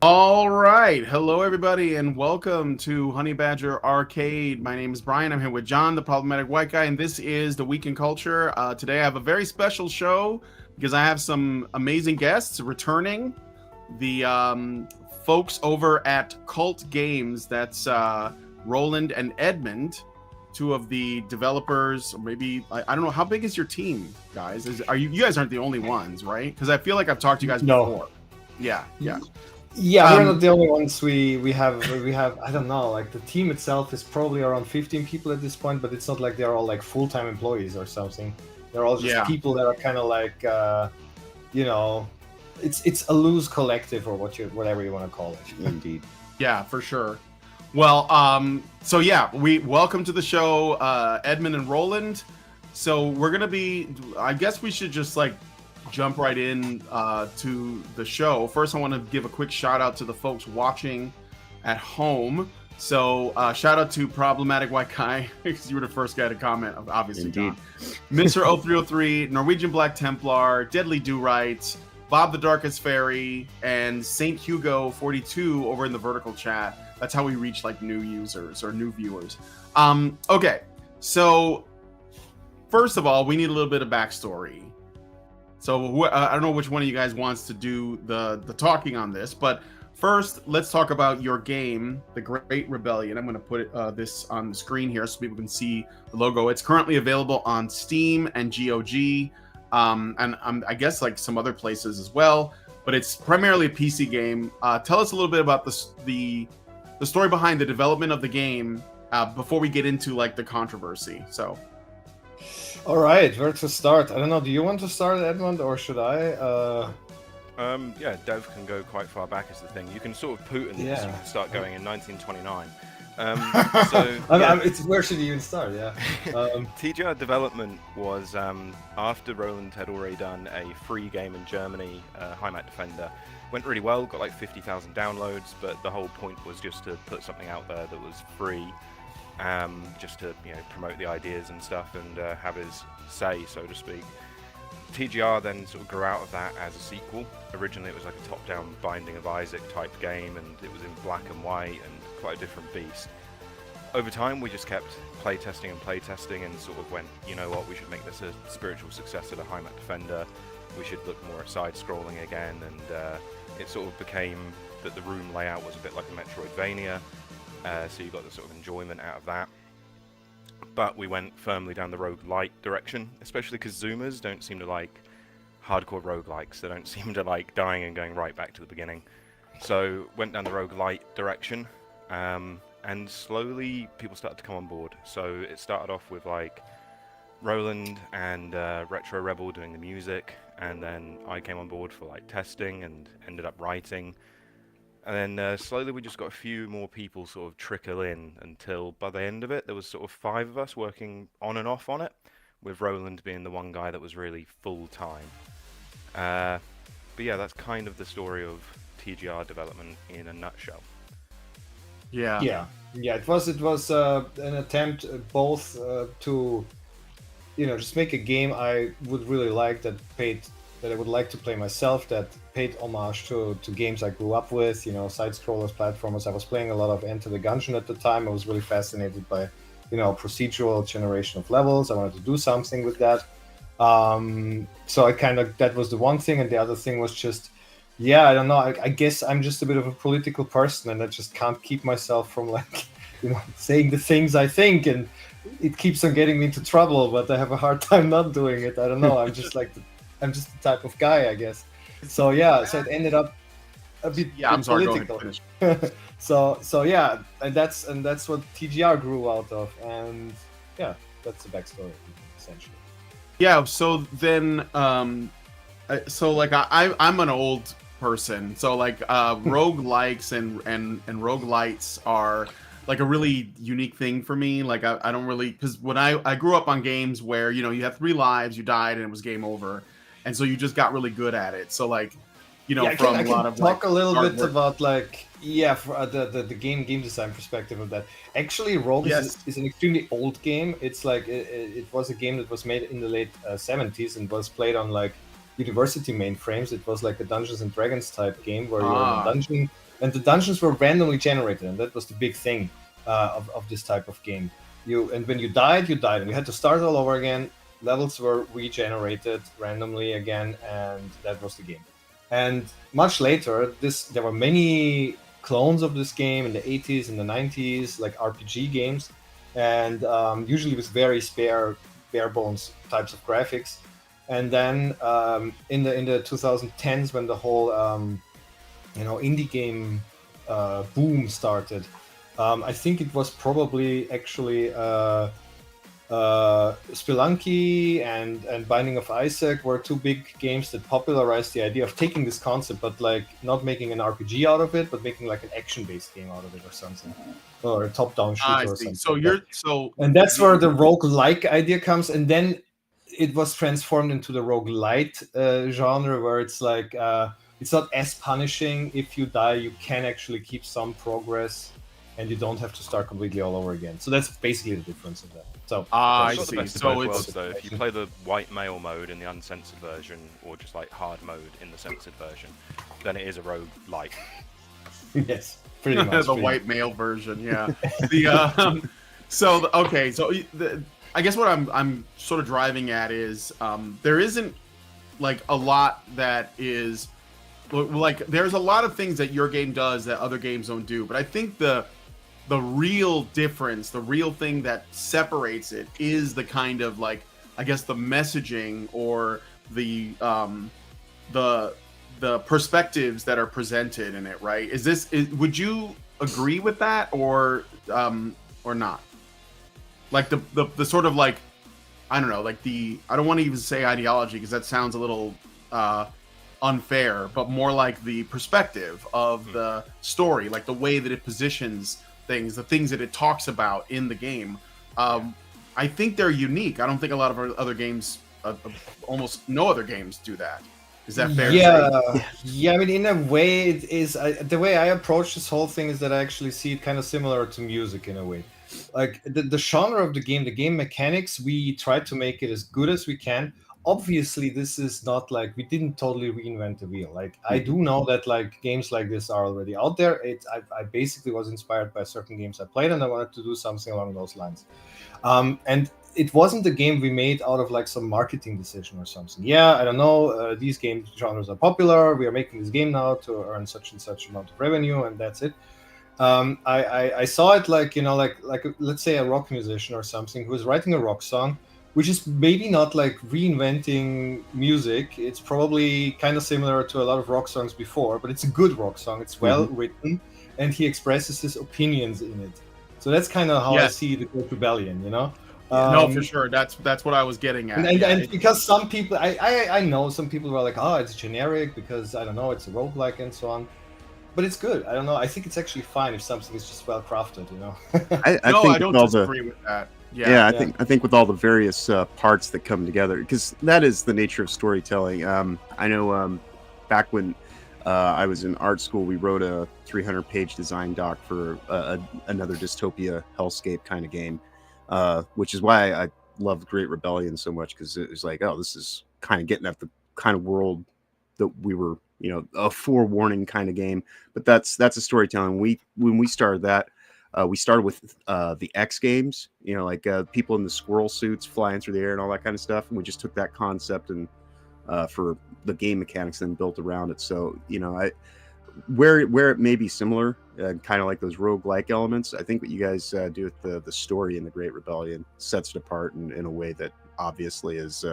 All right. Hello, everybody, and welcome to Honey Badger Arcade. My name is Brian. I'm here with John, the problematic white guy, and this is the Week in Culture. Today, I have a very special show because I have some amazing guests returning. The folks over at CULT Games, that's Roland and Edmund, two of the developers, or maybe, I don't know, how big is your team, guys? Are you guys aren't the only ones, right? Because I feel like I've talked to you guys No. before. Yeah. Yeah, we're not the only ones. We have I don't know, like the team itself is probably around 15 people at this point, but it's not like they're all like full-time employees or something. They're all just people that are kind of like you know, it's a loose collective or whatever you want to call it. Indeed. Yeah, for sure. Well, so yeah, we welcome to the show, Edmund and Roland. So we're gonna be. I guess we should just like jump right in to the show. First, I want to give a quick shout out to the folks watching at home. So shout out to Problematic White Guy, because you were the first guy to comment, obviously. Indeed. Mr. 0303, Norwegian Black Templar, Deadly Do Right, Bob the Darkest Fairy, and Saint Hugo 42 over in the vertical chat. That's how we reach like new users or new viewers. Okay, so first of all, we need a little bit of backstory. So I don't know which one of you guys wants to do the talking on this, but first, let's talk about your game, The Great Rebellion. I'm going to put this on the screen here so people can see the logo. It's currently available on Steam and GOG, and I guess like some other places as well. But it's primarily a PC game. Tell us a little bit about the story behind the development of the game before we get into like the controversy. So. All right, where to start? I don't know. Do you want to start, Edmund, or should I? Yeah, Dev can go quite far back is the thing. You can sort of Putin this. You can start going in 1929. Where should you even start? Yeah. TGR development was after Roland had already done a free game in Germany, Heimat Defender. Went really well, got like 50,000 downloads, but the whole point was just to put something out there that was free. Just to promote the ideas and stuff and have his say, so to speak. TGR then sort of grew out of that as a sequel. Originally it was like a top-down Binding of Isaac type game, and it was in black and white and quite a different beast. Over time we just kept playtesting and sort of went, you know what, we should make this a spiritual successor to Heimat Defender. We should look more side-scrolling again, and it sort of became that the room layout was a bit like a Metroidvania. So you got the sort of enjoyment out of that. But we went firmly down the roguelite direction, especially because Zoomers don't seem to like hardcore roguelikes. They don't seem to like dying and going right back to the beginning. So went down the roguelite direction, and slowly people started to come on board. So it started off with like Roland and Retro Rebel doing the music, and then I came on board for like testing and ended up writing. And then slowly we just got a few more people sort of trickle in until by the end of it there was sort of 5 of us working on and off on it, with Roland being the one guy that was really full-time. But yeah, that's kind of the story of TGR development in a nutshell. Yeah. It was an attempt both to just make a game I would really like that I would like to play myself, that paid homage to games I grew up with, side-scrollers, platformers. I was playing a lot of Enter the Gungeon at the time. I was really fascinated by, procedural generation of levels. I wanted to do something with that. So that was the one thing, and the other thing was just, I don't know, I guess I'm just a bit of a political person, and I just can't keep myself from saying the things I think, and it keeps on getting me into trouble, but I have a hard time not doing it. I don't know, I'm just the type of guy, I guess. So so it ended up a bit political. so yeah, and that's what TGR grew out of, and that's the backstory essentially. Yeah. So then, so like I'm an old person, so like roguelikes and roguelites are like a really unique thing for me. Like I don't really, because when I grew up on games where you had 3 lives, you died, and it was game over. And so you just got really good at it. So like, I can talk a little bit about the game design perspective of that. Actually, Rogue is an extremely old game. It's like it was a game that was made in the late 70s and was played on like university mainframes. It was like a Dungeons and Dragons type game where you're in a dungeon and the dungeons were randomly generated, and that was the big thing of this type of game. And when you died, and you had to start all over again. Levels were regenerated randomly again, and that was the game. And much later, there were many clones of this game in the 80s and the 90s, like RPG games, and usually with very bare bones types of graphics. And then in the 2010s, when the whole indie game boom started, I think it was probably actually Spelunky and Binding of Isaac were two big games that popularized the idea of taking this concept, but like not making an RPG out of it, but making like an action-based game out of it or something, or a top-down shooter or something. And that's where the roguelike idea comes, and then it was transformed into the roguelite genre, where it's like it's not as punishing. If you die, you can actually keep some progress, and you don't have to start completely all over again. So that's basically the difference of that. So I see. So it's though, if you play the white male mode in the uncensored version, or just like hard mode in the censored version, then it is a roguelike. Yes, pretty much. The white male version, yeah. I guess what I'm sort of driving at is there isn't like a lot that is like there's a lot of things that your game does that other games don't do, but I think the real difference, the real thing that separates it is the kind of like, I guess the messaging or the perspectives that are presented in it, right? Would you agree with that or not? Like the sort of like, I don't know, like I don't want to even say ideology because that sounds a little unfair, but more like the perspective of the story, like the way that it positions things, the things that it talks about in the game. I think they're unique. I don't think a lot of our other games, almost no other games do that. Is that fair? Yeah. I mean, in a way, it is. The way I approach this whole thing is that I actually see it kind of similar to music in a way. Like the genre of the game mechanics, we try to make it as good as we can. Obviously, this is not like we didn't totally reinvent the wheel. Like I do know that like games like this are already out there. I basically was inspired by certain games I played, and I wanted to do something along those lines. And it wasn't a game we made out of like some marketing decision or something. Yeah, I don't know. These game genres are popular. We are making this game now to earn such and such amount of revenue, and that's it. I saw it like like let's say a rock musician or something who is writing a rock song, which is maybe not like reinventing music. It's probably kind of similar to a lot of rock songs before, but it's a good rock song. It's well written, and he expresses his opinions in it. So that's kind of how I see the Kvult Rebellion, No, for sure. That's what I was getting at. And because some people, I know some people were like, oh, it's generic because, I don't know, it's a roguelike and so on. But it's good. I don't know. I think it's actually fine if something is just well crafted, I don't disagree with that. I think with all the various parts that come together, because that is the nature of storytelling. I know back when I was in art school, we wrote a 300-page design doc for another dystopia hellscape kind of game, which is why I love Great Rebellion so much, because it was like, oh, this is kind of getting at the kind of world that we were, a forewarning kind of game. But that's a storytelling. When we started that, we started with the X games, like people in the squirrel suits flying through the air and all that kind of stuff. And we just took that concept and for the game mechanics and built around it. So, where it may be similar, kind of like those roguelike elements, I think what you guys do with the story in the Great Rebellion sets it apart in a way that obviously is,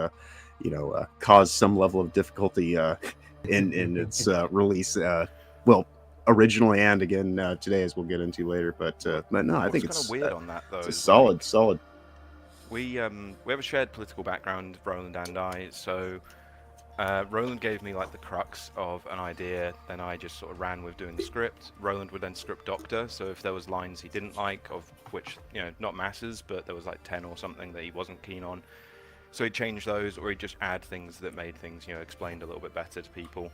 caused some level of difficulty in its release. Originally and again today, as we'll get into later, but no, I think it's kind of weird on that though. It's solid. We have a shared political background, Roland and I. So Roland gave me like the crux of an idea, then I just sort of ran with doing the script. Roland would then script doctor, so if there was lines he didn't like, of which not masses, but there was like 10 or something that he wasn't keen on, so he'd change those, or he'd just add things that made things explained a little bit better to people.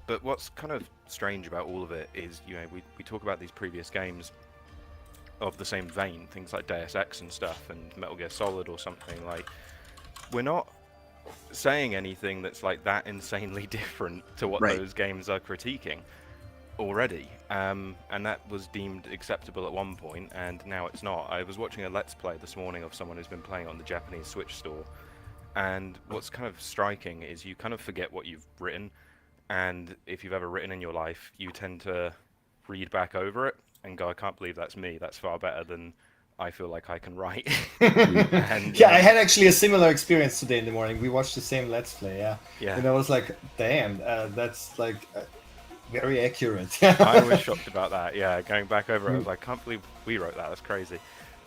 But what's kind of strange about all of it is, we talk about these previous games of the same vein, things like Deus Ex and stuff, and Metal Gear Solid or something. Like, we're not saying anything that's like that insanely different to what those games are critiquing. already, and that was deemed acceptable at one point, and now it's not. I was watching a Let's Play this morning of someone who's been playing on the Japanese Switch store, and what's kind of striking is you kind of forget what you've written, and if you've ever written in your life, you tend to read back over it and go, I can't believe that's me. That's far better than I feel like I can write. And, yeah, I had actually a similar experience today in the morning. We watched the same Let's Play, yeah. And I was like, damn, that's like very accurate. I was shocked about that, yeah. Going back over it, I was like, I can't believe we wrote that. That's crazy.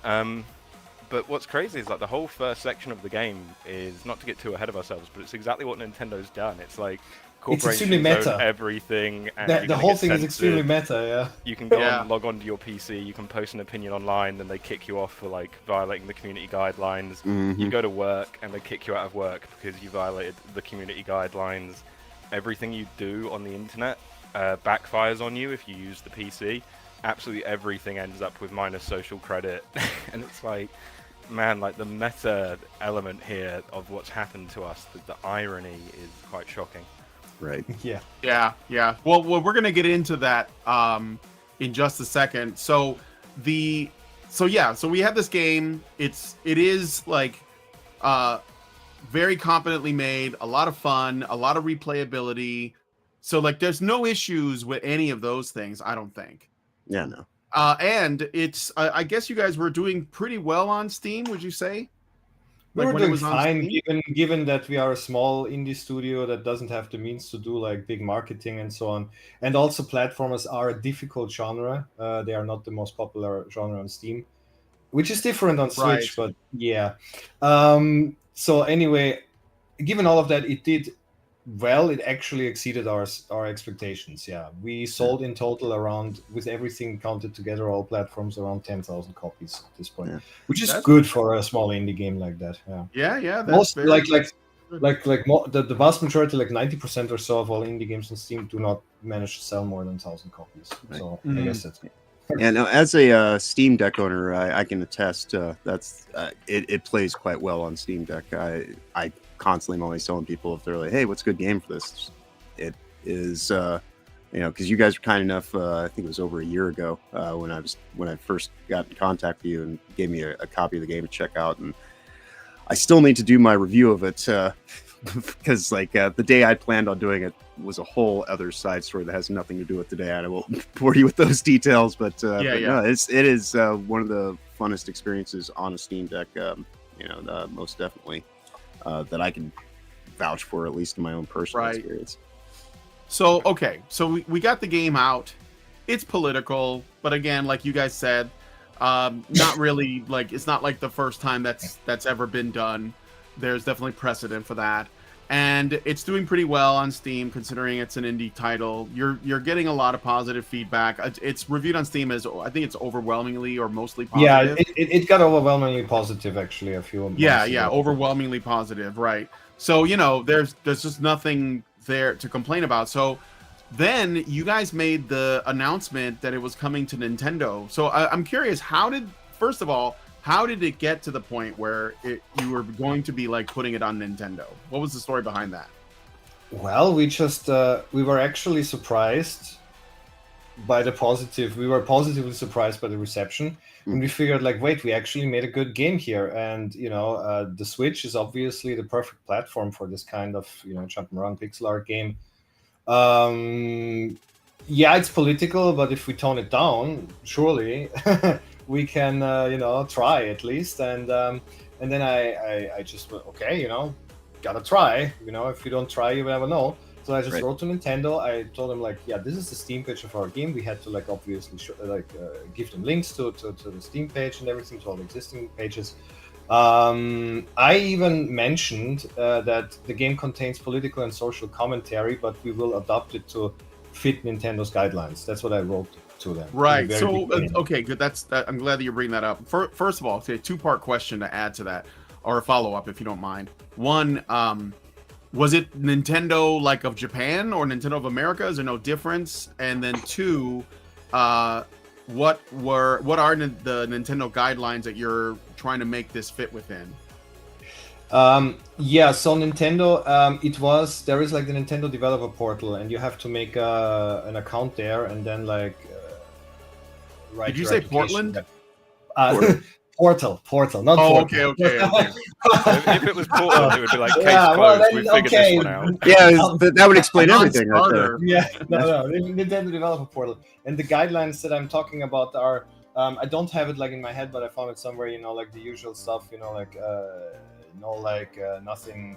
But what's crazy is like the whole first section of the game is, not to get too ahead of ourselves, but it's exactly what Nintendo's done. It's like corporations own everything, and the whole thing is extremely meta. Yeah, you can go and log onto your PC, you can post an opinion online, and they kick you off for like violating the community guidelines. You go to work, and they kick you out of work because you violated the community guidelines. Everything you do on the internet backfires on you if you use the PC. Absolutely everything ends up with minus social credit, and it's like, man, like the meta element here of what's happened to us, the irony is quite shocking. Right. Yeah. Well, we're gonna get into that in just a second. So we have this game. It is like very competently made, a lot of fun, a lot of replayability. So like, there's no issues with any of those things, I don't think. Yeah, no. And it's, I guess you guys were doing pretty well on Steam, would you say? We were doing fine, given that we are a small indie studio that doesn't have the means to do like big marketing and so on. And also, platformers are a difficult genre. They are not the most popular genre on Steam, which is different on Switch. But yeah. So anyway, given all of that, it did well. It actually exceeded our expectations. Yeah, we sold in total around, with everything counted together, all platforms, around 10,000 copies at this point, which is good for a small indie game like that. Yeah. Most the vast majority, like 90% or so of all indie games on Steam, do not manage to sell more than 1,000 copies. So I guess that's. Yeah, no, as a Steam Deck owner, I can attest that's it plays quite well on Steam Deck. I constantly am always telling people, if they're like, hey, what's a good game for this? It is, because you guys were kind enough, I think it was over a year ago, when I first got in contact with you and gave me a copy of the game to check out, and I still need to do my review of it, because like the day I planned on doing it was a whole other side story that has nothing to do with today. I won't bore you with those details, but no, it is one of the funnest experiences on a Steam Deck, most definitely. That I can vouch for, at least in my own personal experience. So, okay. So we got the game out. It's political, but again, like you guys said, not really, like, it's not like the first time that's ever been done. There's definitely precedent for that. And it's doing pretty well on Steam, considering it's an indie title. You're getting a lot of positive feedback. It's reviewed on Steam as, I think it's overwhelmingly or mostly positive. Yeah, it got overwhelmingly positive, actually, a few months ago. Overwhelmingly positive, right. So, there's just nothing there to complain about. So then you guys made the announcement that it was coming to Nintendo. So I'm curious, how did it get to the point where you were going to be like putting it on Nintendo? What was the story behind that? Well, we were actually surprised by we were positively surprised by the reception. And we figured, like, wait, we actually made a good game here. And, the Switch is obviously the perfect platform for this kind of, jump and run pixel art game. Yeah, it's political, but if we tone it down, surely we can, try at least. And then I just went, okay, gotta try. If you don't try, you never know. So I just wrote to Nintendo. I told them, like, yeah, this is the Steam page of our game. We had to, like, obviously give them links to the Steam page and everything, to all the existing pages. I even mentioned that the game contains political and social commentary, but we will adapt it to fit Nintendo's guidelines. That's what I wrote to them. Right. So, okay, good. I'm glad that you're bringing that up. First of all, a two-part question to add to that, or a follow-up, if you don't mind. One, was it Nintendo, like, of Japan or Nintendo of America? Is there no difference? And then two, what are the Nintendo guidelines that you're trying to make this fit within? Yeah, so Nintendo, there is like the Nintendo developer portal, and you have to make an account there, and then like write. Did you your say application. Portland? Portal, not Oh, Portal. okay. If it was Portland, it would be like case Yeah, well, closed. then, We figured okay. this one out. Yeah, that would explain everything right there. Non-starter. Yeah, no, Nintendo developer portal, and the guidelines that I'm talking about are. I don't have it like in my head, but I found it somewhere. You know, like the usual stuff. You know, like nothing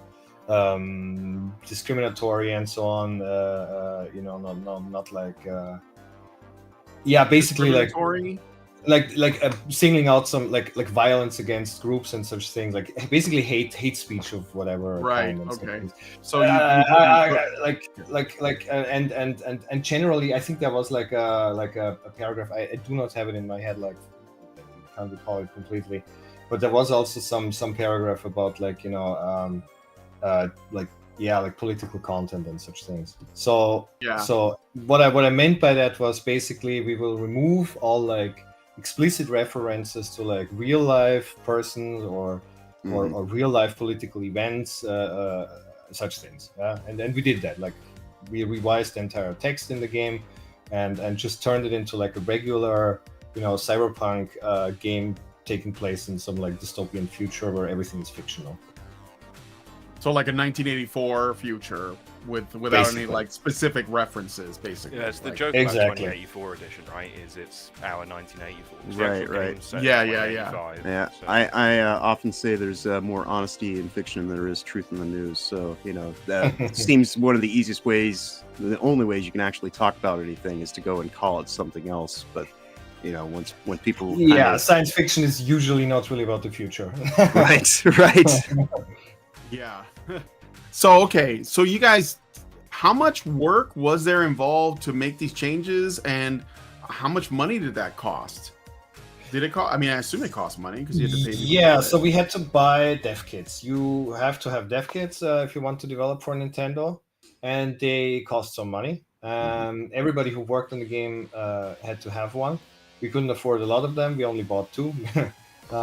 discriminatory and so on. You know, not like. Yeah, basically like singling out some like violence against groups and such things, like basically hate speech of whatever Right. kind. Okay. So and generally, I think there was like a paragraph. I do not have it in my head, like I can't recall it completely, but there was also some paragraph about like like political content and such things. So yeah. So what I meant by that was basically we will remove all like explicit references to like real life persons or real life political events, such things. And then we did that. Like we revised the entire text in the game and just turned it into like a regular, cyberpunk game taking place in some like dystopian future where everything is fictional. So like a 1984 future without Basically. any like specific references, basically. Yeah, it's the like, joke Exactly. about 2084 edition, right? Is it's our 1984. It's the Right, actual right. game set Yeah, in yeah. 2085, Yeah, so- I often say there's more honesty in fiction than there is truth in the news. So, that seems one of the easiest ways, the only ways you can actually talk about anything is to go and call it something else. But, when people... Science fiction is usually not really about the future. Right. Yeah. So you guys, how much work was there involved to make these changes, and how much money did that cost? Did it cost? I mean, I assume it cost money because you had to pay. Yeah, so we had to buy dev kits. You have to have dev kits if you want to develop for Nintendo, and they cost some money. Everybody who worked on the game had to have one. We couldn't afford a lot of them. We only bought 2.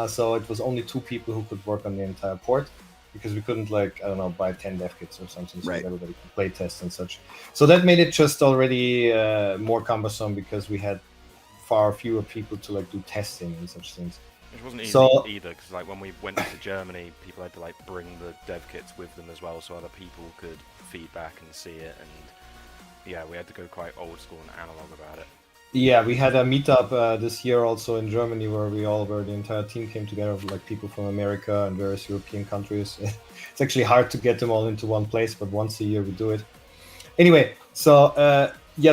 So it was only 2 people who could work on the entire port, because we couldn't buy 10 dev kits or something so that everybody could play test and such. So that made it just already more cumbersome, because we had far fewer people to do testing and such things. Which wasn't easy either, because when we went to Germany, people had to bring the dev kits with them as well, so other people could feedback and see it. And yeah, we had to go quite old school and analog about it. Yeah, we had a meetup this year also in Germany where the entire team came together, people from America and various European countries. It's actually hard to get them all into one place, but once a year we do it. Anyway, so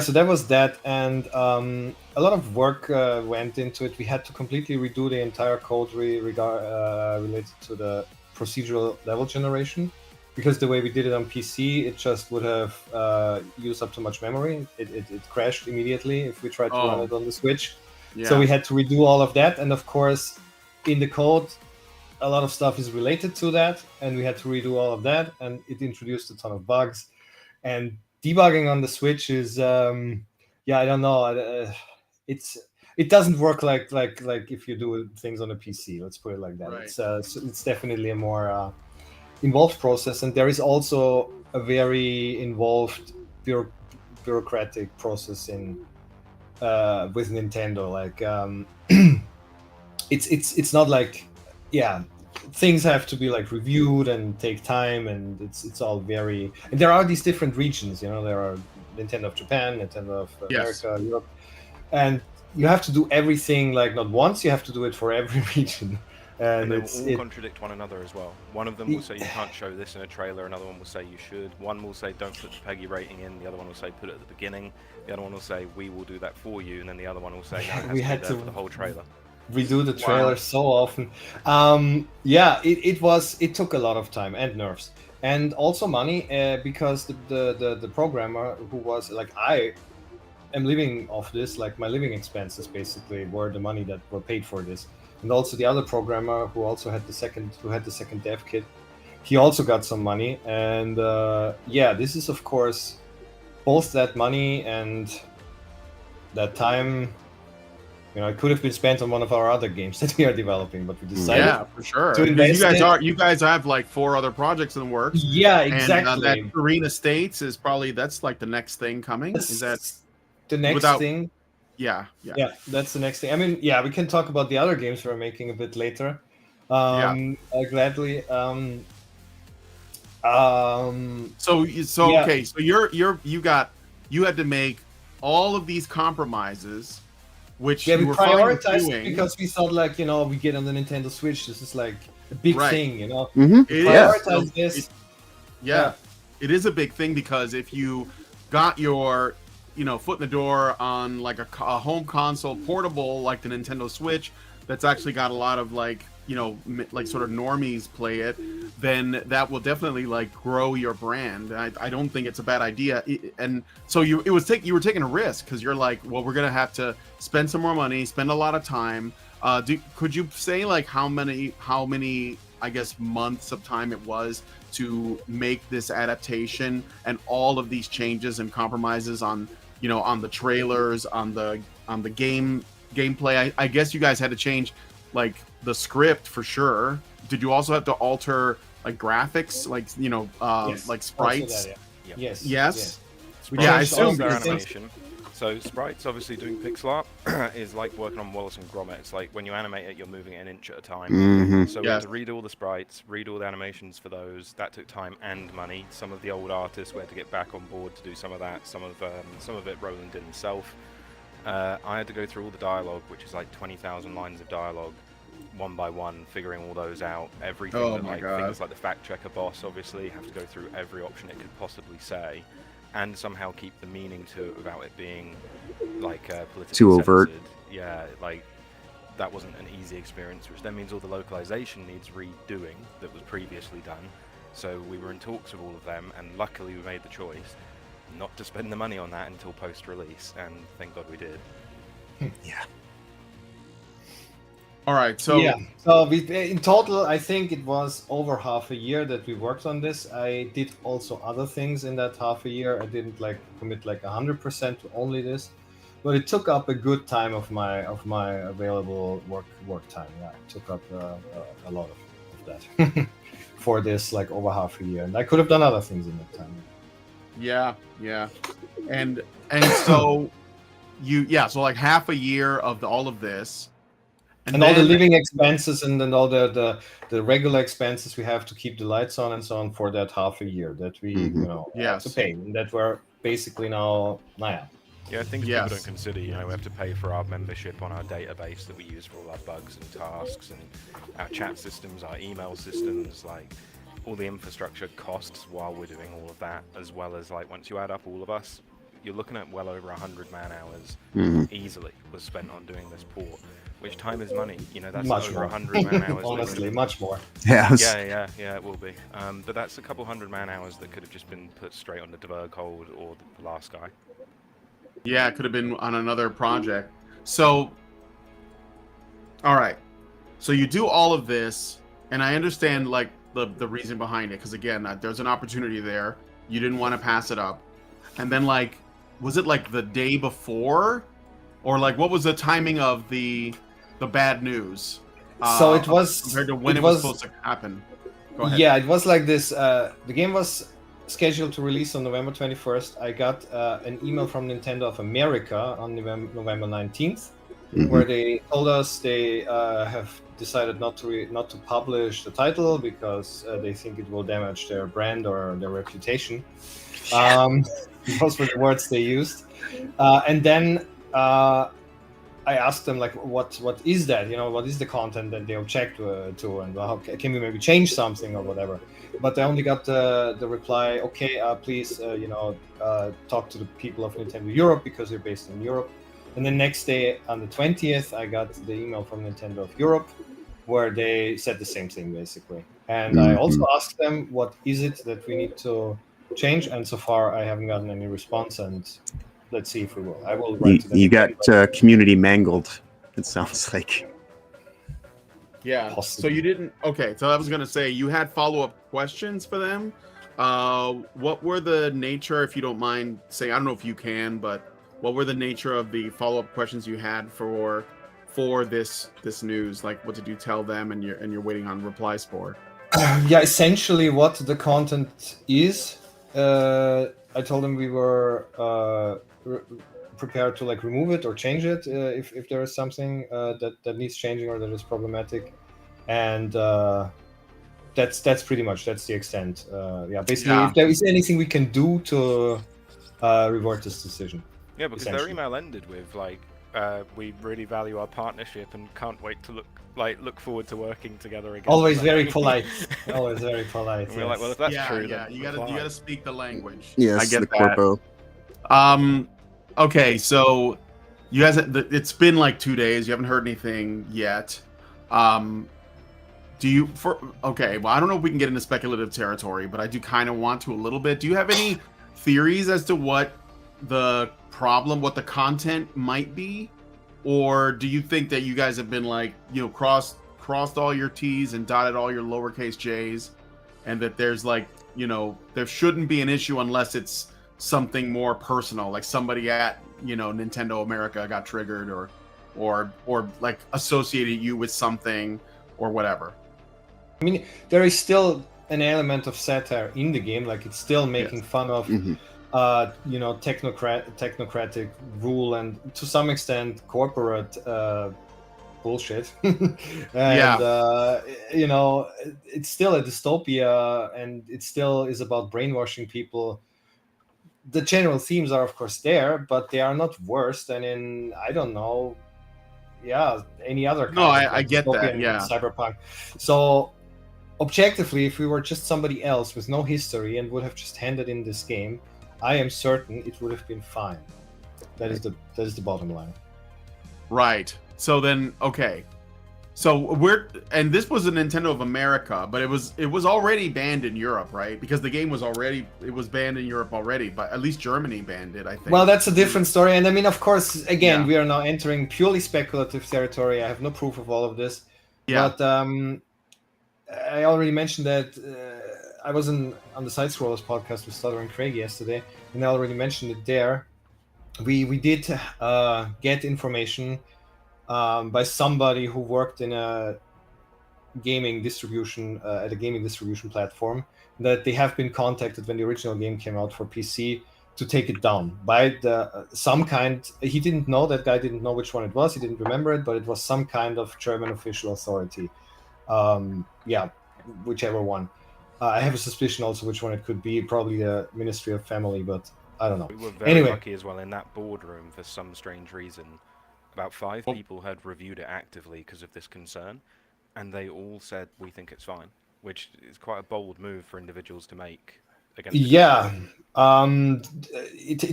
so that was that, and a lot of work went into it. We had to completely redo the entire code related to the procedural level generation, because the way we did it on PC, it just would have used up too much memory. It crashed immediately if we tried to run it on the Switch. Yeah. So we had to redo all of that. And of course, in the code, a lot of stuff is related to that. And we had to redo all of that. And it introduced a ton of bugs. And debugging on the Switch is, I don't know. It doesn't work like if you do things on a PC. Let's put it like that. Right. It's definitely a more... involved process, and there is also a very involved bureaucratic process in with Nintendo. It's not things have to be reviewed and take time, and it's all very. And there are these different regions. There are Nintendo of Japan, Nintendo of America, Europe, and you have to do everything not once. You have to do it for every region. And they will all contradict one another as well. One of them will say you can't show this in a trailer, another one will say you should. One will say don't put the PEGI rating in, the other one will say put it at the beginning, the other one will say we will do that for you, and then the other one will say no, it has to be there for the whole trailer. Redo the trailer so often. It took a lot of time and nerves. And also money, because the programmer who was I am living off this, my living expenses basically were the money that were paid for this. And also the other programmer who also had the second dev kit, he also got some money. And this is of course both that money and that time You know, it could have been spent on one of our other games that we are developing, but we decided. Yeah, for sure. To Because invest you guys have like 4 other projects in the works. Yeah, And exactly. that Arena States is probably that's like the next thing coming. Is that the next without- thing? Yeah, That's the next thing. I mean, yeah, we can talk about the other games we're making a bit later. Gladly. So Yeah. okay, so you had to make all of these compromises, which Yeah, we you were fine with prioritized doing. because we thought, like, you know, we get on the Nintendo Switch. This is like a big Right. thing, you know. Mhm. It Prioritize is. this. Yeah, it is a big thing because if you got your, foot in the door on like a home console portable like the Nintendo Switch, that's actually got a lot of like sort of normies play it, then that will definitely like grow your brand. I don't think it's a bad idea. And so you were taking a risk because you're like, well, we're gonna have to spend some more money, spend a lot of time. Could you say like how many I guess months of time it was to make this adaptation and all of these changes and compromises on on the trailers, on the gameplay? I guess you guys had to change like the script for sure. Did you also have to alter like graphics, like Yes. like sprites? Also that, yeah. Yes. We Yeah, I changed assume all their the things. animation. So sprites, obviously doing pixel art is like working on Wallace and Gromit. It's like when you animate it, you're moving it an inch at a time. Mhm. So we had to read all the sprites, read all the animations for those. That took time and money. Some of the old artists we had to get back on board to do some of that. Some of it Roland did himself. I had to go through all the dialogue, which is like 20,000 lines of dialogue, one by one, figuring all those out. Everything Oh that, my like God. things like the fact checker boss, obviously, have to go through every option it could possibly say, and somehow keep the meaning to it without it being like politically Too overt. censored. Yeah, like that wasn't an easy experience, which then means all the localization needs redoing that was previously done. So we were in talks with all of them, and luckily we made the choice not to spend the money on that until post-release, and thank God we did. Yeah. All right. So yeah. So in total, I think it was over half a year that we worked on this. I did also other things in that half a year. I didn't like commit like 100% to only this, but it took up a good time of my available work time. Yeah, it took up a lot of that for this like over half a year, and I could have done other things in that time. yeah, and so so like half a year of all of this. And all the living expenses and then all the regular expenses we have to keep the lights on and so on for that half a year that we have to pay, and that we're basically now Yeah, things people don't consider, we have to pay for our membership on our database that we use for all our bugs and tasks, and our chat systems, our email systems, like all the infrastructure costs while we're doing all of that, as well as like once you add up all of us, you're looking at well over 100 man hours easily was spent on doing this port, which time is money. That's much over more. 100 man hours. Honestly, much more. Yes. Yeah, it will be. But that's a couple 100 man hours that could have just been put straight on the Debug hold or the last guy. Yeah, it could have been on another project. So, all right. So you do all of this, and I understand like the reason behind it, because again, there's an opportunity there. You didn't want to pass it up, and then like, was it like the day before, or like what was the timing of the bad news? So it was compared to when it was supposed to happen. Go ahead. Yeah, it was like this. The game was scheduled to release on November 21st. I got an email from Nintendo of America on November 19th, where they told us they have decided not to publish the title because they think it will damage their brand or their reputation. Those were the words they used. And then I asked them like, what is that? What is the content that they object to, and how can we maybe change something or whatever? But I only got the reply, okay, please, talk to the people of Nintendo Europe because they're based in Europe. And the next day, on the 20th, I got the email from Nintendo of Europe, where they said the same thing basically. And I also asked them, what is it that we need to change? And so far, I haven't gotten any response. And let's see if we will. I will write to them. You got community mangled, it sounds like. Yeah. Possibly. So you didn't. Okay. So I was gonna say you had follow-up questions for them. What were the nature, if you don't mind saying? I don't know if you can, but what were the nature of the follow-up questions you had for for this news? Like, what did you tell them, and you're waiting on replies for? Yeah, essentially what the content is. I told them we were prepared to like remove it or change it if there is something that needs changing or that is problematic, and that's pretty much the extent. Basically, if there is anything we can do to revert this decision. Yeah, because their email ended with like, we really value our partnership and can't wait to look forward to working together again. Always very polite. Always very polite. And we're like, well, if that's true, yeah, then you gotta speak the language. Yes, I get the that. corpo. Okay, so you guys, it's been like 2 days. You haven't heard anything yet. Okay, well, I don't know if we can get into speculative territory, but I do kind of want to a little bit. Do you have any theories as to what the problem, what the content might be? Or do you think that you guys have been like, crossed all your T's and dotted all your lowercase J's, and that there's like, there shouldn't be an issue unless it's something more personal, like somebody at, Nintendo America got triggered or like associated you with something or whatever? I mean, there is still an element of satire in the game, like it's still making fun of technocratic rule and to some extent corporate bullshit. And it's still a dystopia, and it still is about brainwashing people. The general themes are of course there, but they are not worse than in, I don't know, any other kind I get that, cyberpunk. So objectively, if we were just somebody else with no history and would have just handed in this game, I am certain it would have been fine. That is the bottom line. Right. So then, okay. So this was a Nintendo of America, but it was already banned in Europe, right? Because the game was banned in Europe already, but at least Germany banned it, I think. Well, that's a different story. And I mean, of course, again, we are now entering purely speculative territory. I have no proof of all of this. Yeah. But I already mentioned that I was on the Side Scrollers podcast with Stutter and Craig yesterday, and I already mentioned it there. We did get information by somebody who worked in a gaming distribution at a gaming distribution platform, that they have been contacted when the original game came out for PC to take it down by some kind. He didn't know, that guy didn't know which one it was. He didn't remember it, but it was some kind of German official authority. Whichever one. I have a suspicion also which one it could be. Probably the Ministry of Family, but I don't know. We were very lucky as well in that boardroom for some strange reason. About 5 people had reviewed it actively because of this concern, and they all said, we think it's fine, which is quite a bold move for individuals to make. It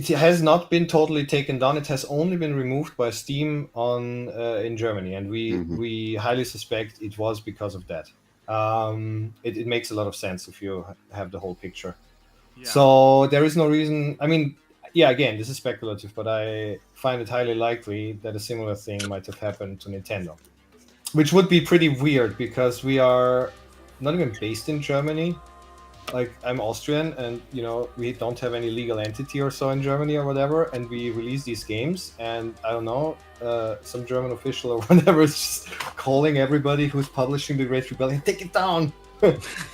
has not been totally taken down. It has only been removed by Steam in Germany, and we highly suspect it was because of that. It makes a lot of sense if you have the whole picture. So there is no reason. I mean, again, this is speculative, but I find it highly likely that a similar thing might have happened to Nintendo, which would be pretty weird because we are not even based in Germany. Like, I'm Austrian, and we don't have any legal entity or so in Germany or whatever, and we release these games, and I don't know, some German official or whatever is just calling everybody who's publishing the Great Rebellion, take it down.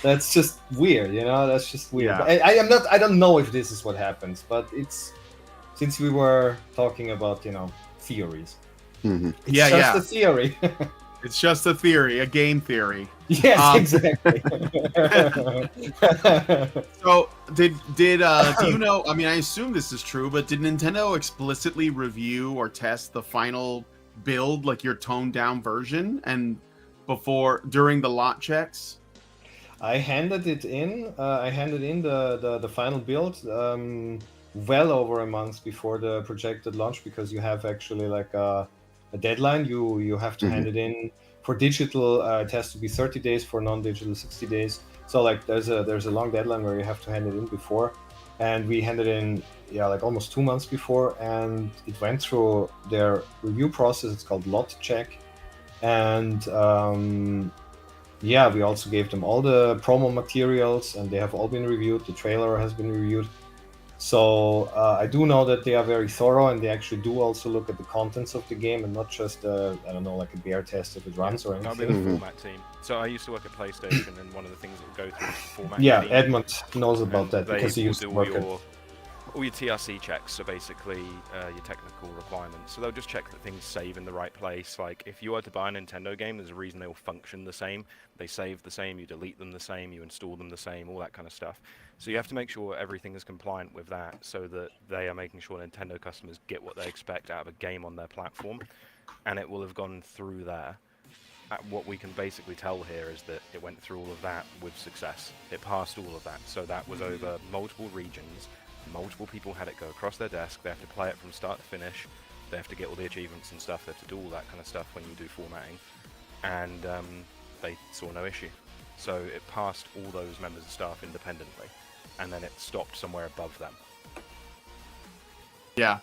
That's just weird, that's just weird. Yeah. I don't know if this is what happens, but it's, since we were talking about theories, it's just a theory. It's just a theory, a game theory. Yes, exactly. So do you know, I mean, I assume this is true, but did Nintendo explicitly review or test the final build, like your toned down version, and during the lot checks? I handed it in. I handed in the final build well over a month before the projected launch, because you have actually like a deadline. You have to hand it in. For digital, it has to be 30 days. For non-digital, 60 days. So like there's a long deadline where you have to hand it in before, and we handed in like almost 2 months before, and it went through their review process. It's called lot check, and we also gave them all the promo materials, and they have all been reviewed. The trailer has been reviewed, So I do know that they are very thorough, and they actually do also look at the contents of the game and not just I don't know, like a bear test if it runs or I'll be anything. the format team. So I used to work at PlayStation, and one of the things that would go through is the format Yeah, team. Edmund knows about And that they because he will used to do work at. all your TRC checks, so basically your technical requirements. So they'll just check that things save in the right place. Like if you were to buy a Nintendo game, there's a reason they will function the same. They save the same, you delete them the same, you install them the same, all that kind of stuff. So you have to make sure everything is compliant with that, so that they are making sure Nintendo customers get what they expect out of a game on their platform, and it will have gone through there. What we can basically tell here is that it went through all of that with success. It passed all of that, so that was over multiple regions. Multiple people had it go across their desk. They have to play it from start to finish. They have to get all the achievements and stuff. They have to do all that kind of stuff when you do formatting. And they saw no issue. So it passed all those members of staff independently, and then it stopped somewhere above them. Yeah.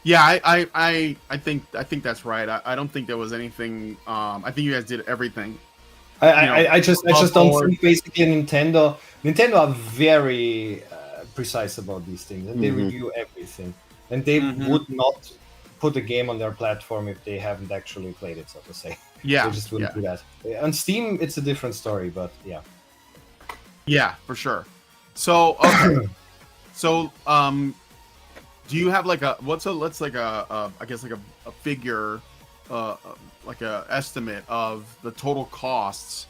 Yeah, I think that's right. I don't think there was anything. I think you guys did everything. I just don't think basically Nintendo are very precise about these things, and they review everything, and they would not put a game on their platform if they haven't actually played it, so to say. Yeah, they just wouldn't do that. On Steam, it's a different story, but yeah. Yeah, for sure. So okay, so do you have like a figure, like a estimate of the total costs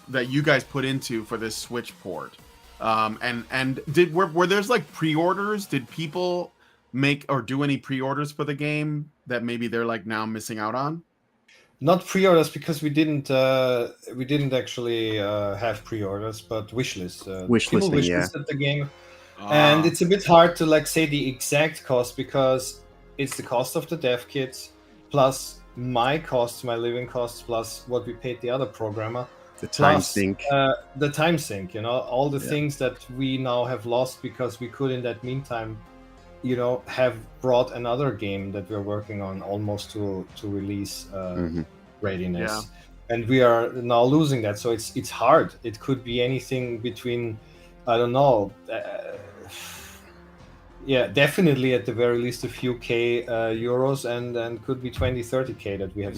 that you guys put into for this Switch port? And were there's like pre-orders? Did people make or do any pre-orders for the game that maybe they're like now missing out on? Not pre-orders, because we didn't actually have pre-orders, but wishlists. People wishlisted the game. And it's a bit hard to like say the exact cost, because it's the cost of the dev kits plus my costs, my living costs, plus what we paid the other programmer. The time sink. The time sink, all the things that we now have lost because we could in that meantime, have brought another game that we're working on almost to release readiness. Yeah. And we are now losing that. So it's hard. It could be anything between, I don't know, definitely at the very least a few K euros, and could be 20-30K that we have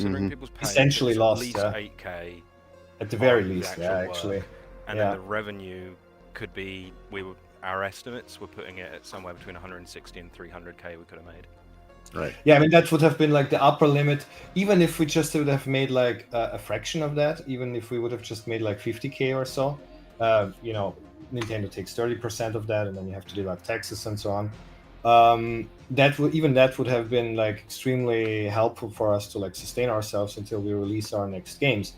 essentially lost. At least 8K. At the very least, actually. And then the revenue could be, our estimates were putting it at somewhere between 160 and 300K we could have made. Right. Yeah, I mean, that would have been like the upper limit. Even if we just would have made like a fraction of that, even if we would have just made like 50K or so, Nintendo takes 30% of that, and then you have to deduct taxes and so on. That would have been like extremely helpful for us to like sustain ourselves until we release our next games.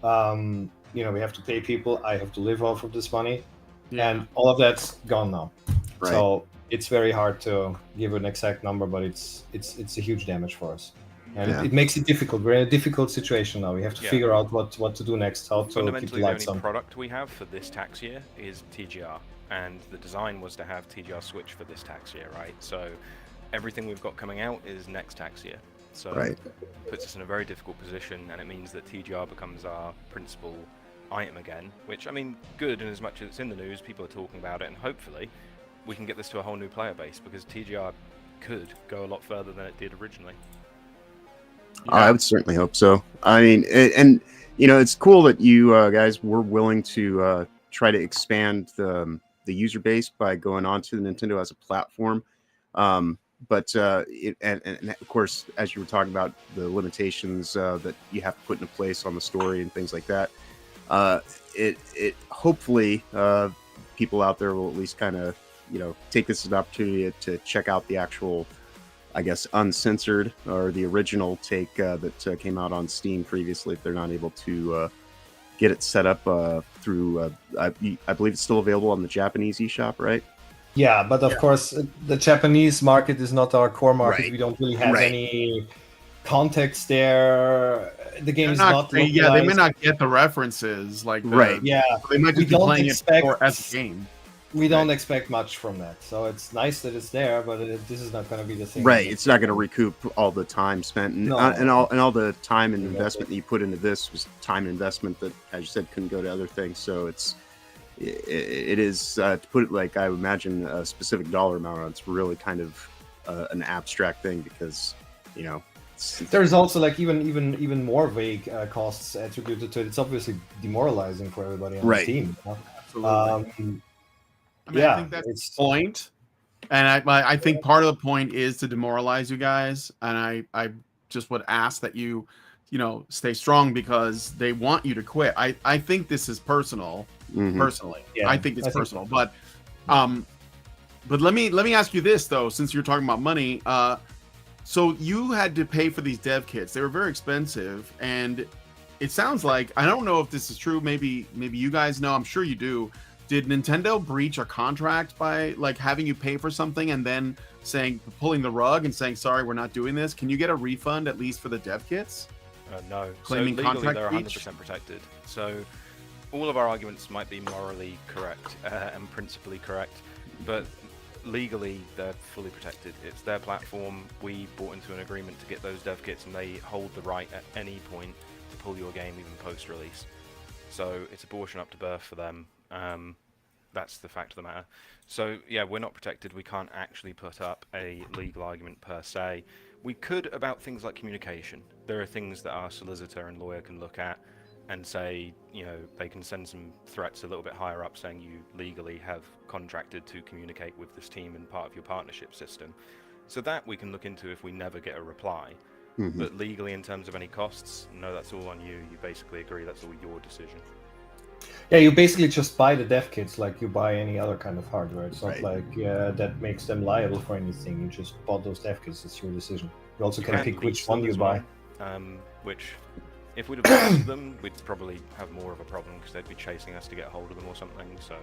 We have to pay people. I have to live off of this money, and all of that's gone now. Right. So it's very hard to give an exact number, but it's a huge damage for us, and it makes it difficult. We're in a difficult situation now. We have to figure out what to do next, how to keep the lights on. The only product we have for this tax year is TGR, and the design was to have TGR Switch for this tax year, right? So everything we've got coming out is next tax year. So it puts us in a very difficult position, and it means that TGR becomes our principal item again, which, I mean, good in as much as it's in the news, people are talking about it, and hopefully we can get this to a whole new player base, because TGR could go a lot further than it did originally. I would certainly hope so. I mean, it's cool that you guys were willing to try to expand the user base by going onto the Nintendo as a platform. But of course, as you were talking about the limitations that you have to put into place on the story and things like that, it hopefully people out there will at least kind of take this as an opportunity to check out the actual, I guess, uncensored or the original take that came out on Steam previously, if they're not able to get it set up through. I believe it's still available on the Japanese eShop, right? Yeah, but of course, the Japanese market is not our core market. Right. We don't really have any context there. The game is not they may not get the references, like they might just be playing it as a game. We don't expect much from that, so it's nice that it's there, but this is not going to be the thing. Right, it's not going to recoup all the time spent, and all the time and investment that you put into this was time and investment that, as you said, couldn't go to other things. So it's it is to put it like I imagine a specific dollar amount on. It's really kind of an abstract thing because there's also like even more vague costs attributed to it. It's obviously demoralizing for everybody on the team. Absolutely. I think that's the point. And I think part of the point is to demoralize you guys. And I just would ask that you stay strong because they want you to quit. I think this is personal, personally. Yeah, I think it's personal. But let me ask you this though, since you're talking about money. So you had to pay for these dev kits. They were very expensive, and it sounds like, I don't know if this is true. Maybe you guys know. I'm sure you do. Did Nintendo breach a contract by like having you pay for something and then pulling the rug and saying, sorry, we're not doing this? Can you get a refund at least for the dev kits? No. Claiming so legally, they're 100% breach? protected. So all of our arguments might be morally correct and principally correct, but legally they're fully protected. It's their platform. We bought into an agreement to get those dev kits, and they hold the right at any point to pull your game, even post-release. So it's abortion up to birth for them. That's the fact of the matter. So yeah, we're not protected. We can't actually put up a legal argument per se. We could about things like communication. There are things that our solicitor and lawyer can look at and say, they can send some threats a little bit higher up saying you legally have contracted to communicate with this team and part of your partnership system. So that we can look into if we never get a reply. But legally, in terms of any costs, no, that's all on you. You basically agree that's all your decision. Yeah, you basically just buy the dev kits like you buy any other kind of hardware. It's not like that makes them liable for anything. You just bought those dev kits. It's your decision. You also can pick which one you buy. Which, if we'd have leased them, we'd probably have more of a problem because they'd be chasing us to get a hold of them or something. So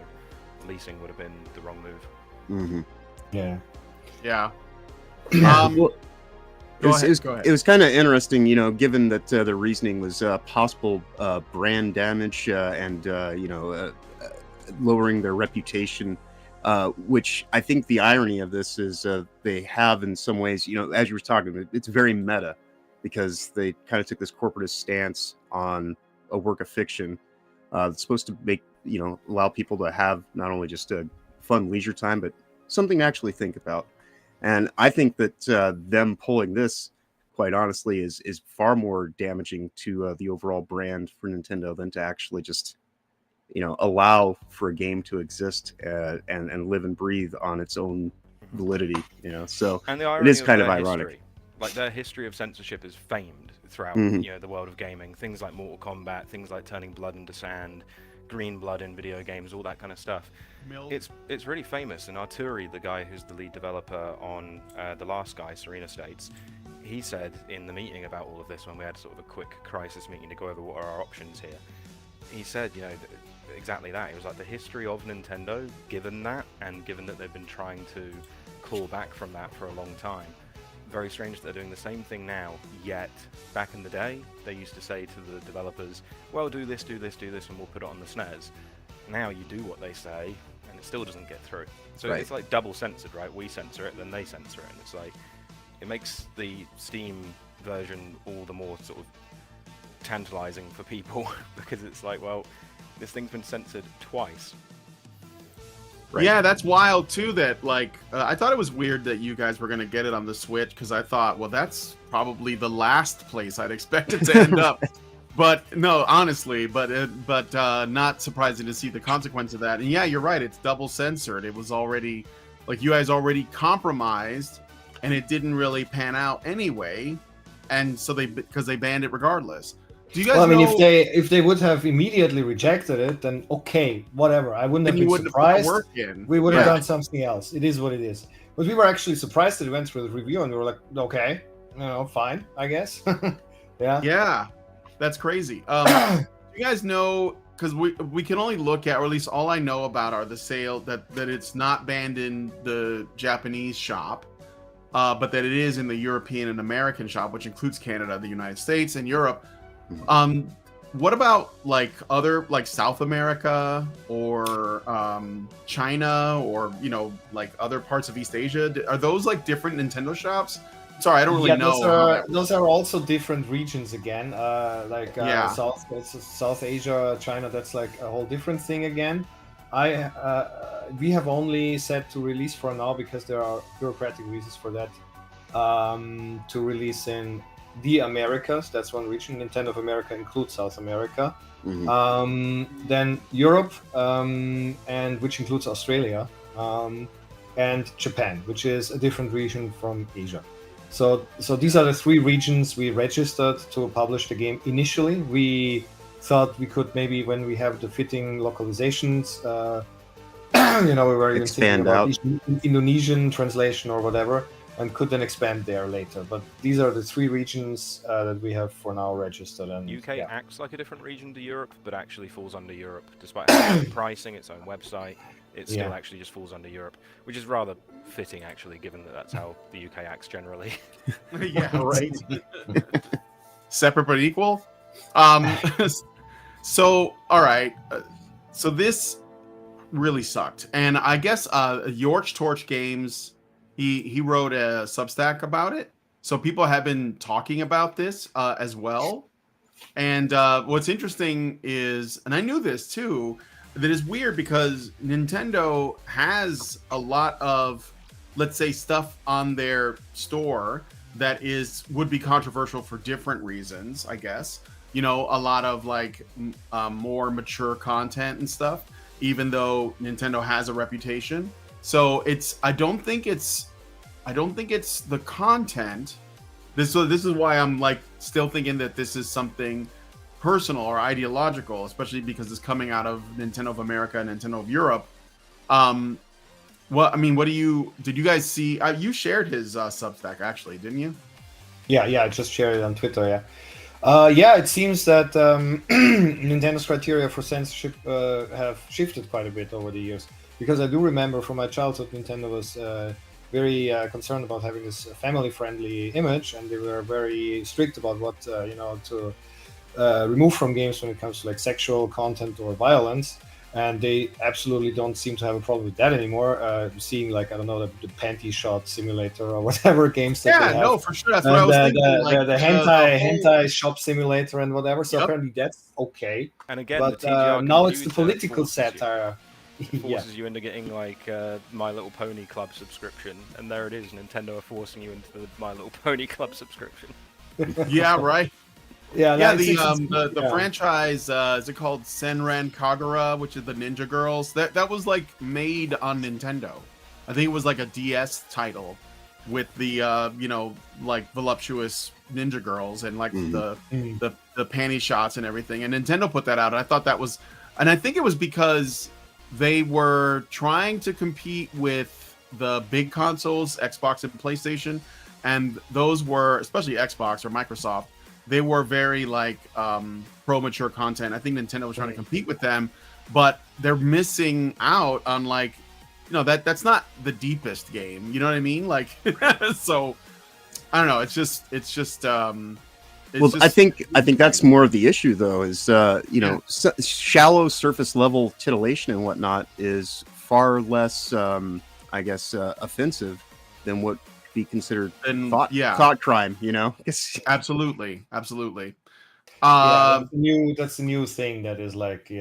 leasing would have been the wrong move. Yeah. Yeah. It was kind of interesting, given that the reasoning was possible brand damage and lowering their reputation, which I think the irony of this is they have in some ways, as you were talking, it's very meta because they kind of took this corporatist stance on a work of fiction that's supposed to make, allow people to have not only just a fun leisure time, but something to actually think about. And I think that them pulling this, quite honestly, is far more damaging to the overall brand for Nintendo than to actually just, allow for a game to exist and live and breathe on its own validity. So and it is kind of ironic. History. Like their history of censorship is famed throughout, the world of gaming. Things like Mortal Kombat, things like turning blood into sand, green blood in video games, all that kind of stuff. It's really famous. And Arturi, the guy who's the lead developer on the last guy, Serena States, he said in the meeting about all of this when we had sort of a quick crisis meeting to go over what are our options here. He said, exactly that. It was like the history of Nintendo, given that, and given that they've been trying to claw back from that for a long time. Very strange that they're doing the same thing now, yet back in the day, they used to say to the developers, well, do this, and we'll put it on the SNES. Now you do what they say, and it still doesn't get through. So It's like double censored, right? We censor it, then they censor it, and it's like, it makes the Steam version all the more sort of tantalizing for people, because it's like, well, this thing's been censored twice. Right. Yeah, that's wild too. That I thought it was weird that you guys were gonna get it on the Switch because I thought, well, that's probably the last place I'd expect it to end up. But no, honestly, but not surprising to see the consequence of that. And yeah, you're right. It's double censored. It was already you guys already compromised, and it didn't really pan out anyway. And so because they banned it regardless. Do you guys know... if they would have immediately rejected it, then okay, whatever. I wouldn't have been surprised. We would have done something else. It is what it is. But we were actually surprised that it went through the review, and we were like, okay, fine, I guess. Yeah, that's crazy. You guys know, because we can only look at, or at least all I know about are the sale that it's not banned in the Japanese shop, but that it is in the European and American shop, which includes Canada, the United States, and Europe. What about other South America or China or other parts of East Asia? Are those different Nintendo shops? Sorry, I don't really know. Those are also different regions again. South Asia, China, that's a whole different thing again. we have only set to release for now because there are bureaucratic reasons for that. To release in the Americas, that's one region. Nintendo of America includes South America. Then Europe, and which includes Australia, and Japan, which is a different region from Asia. So these are the 3 regions we registered to publish the game initially. We thought we could maybe, when we have the fitting localizations, we were even thinking about Indonesian translation or whatever, and could then expand there later. But these are the 3 regions that we have for now registered. And UK acts like a different region to Europe, but actually falls under Europe, despite having its own pricing, its own website. It still actually just falls under Europe, which is rather fitting, actually, given that that's how the UK acts generally. Yeah, right. Separate but equal. So, all right. So this really sucked, and I guess Torch Games, he wrote a Substack about it. So people have been talking about this as well. And what's interesting is, and I knew this too, that is weird because Nintendo has a lot of, let's say, stuff on their store that would be controversial for different reasons, I guess. A lot of like more mature content and stuff, even though Nintendo has a reputation. So I don't think it's the content. This is why I'm like still thinking that this is something personal or ideological, especially because it's coming out of Nintendo of America and Nintendo of Europe. Did you guys see? You shared his Substack, actually, didn't you? Yeah, I just shared it on Twitter. It seems that Nintendo's criteria for censorship have shifted quite a bit over the years. Because I do remember from my childhood, Nintendo was very concerned about having this family-friendly image, and they were very strict about what to remove from games when it comes to like sexual content or violence. And they absolutely don't seem to have a problem with that anymore. Seeing like, I don't know, the panty shot simulator or whatever games that they have. No, for sure. That's what I was thinking. The hentai shop simulator and whatever. So apparently that's okay. And again, but now it's the political satire. It forces you into getting like My Little Pony Club subscription, and there it is. Nintendo are forcing you into the My Little Pony Club subscription. Yeah, right. The franchise, is it called Senran Kagura, which is the Ninja Girls? That was like made on Nintendo. I think it was like a DS title with the like voluptuous ninja girls and like the panty shots and everything. And Nintendo put that out, and I thought that was, and I think it was because they were trying to compete with the big consoles, Xbox and PlayStation, and those were, especially Xbox or Microsoft, they were very like pro mature content. I think Nintendo was trying to compete with them, but they're missing out on like, that's not the deepest game. You know what I mean? Like, so I don't know. It's just. I think that's more of the issue, though. Is shallow surface level titillation and whatnot is far less, offensive than what be considered thought crime. Absolutely. That's the new thing that is like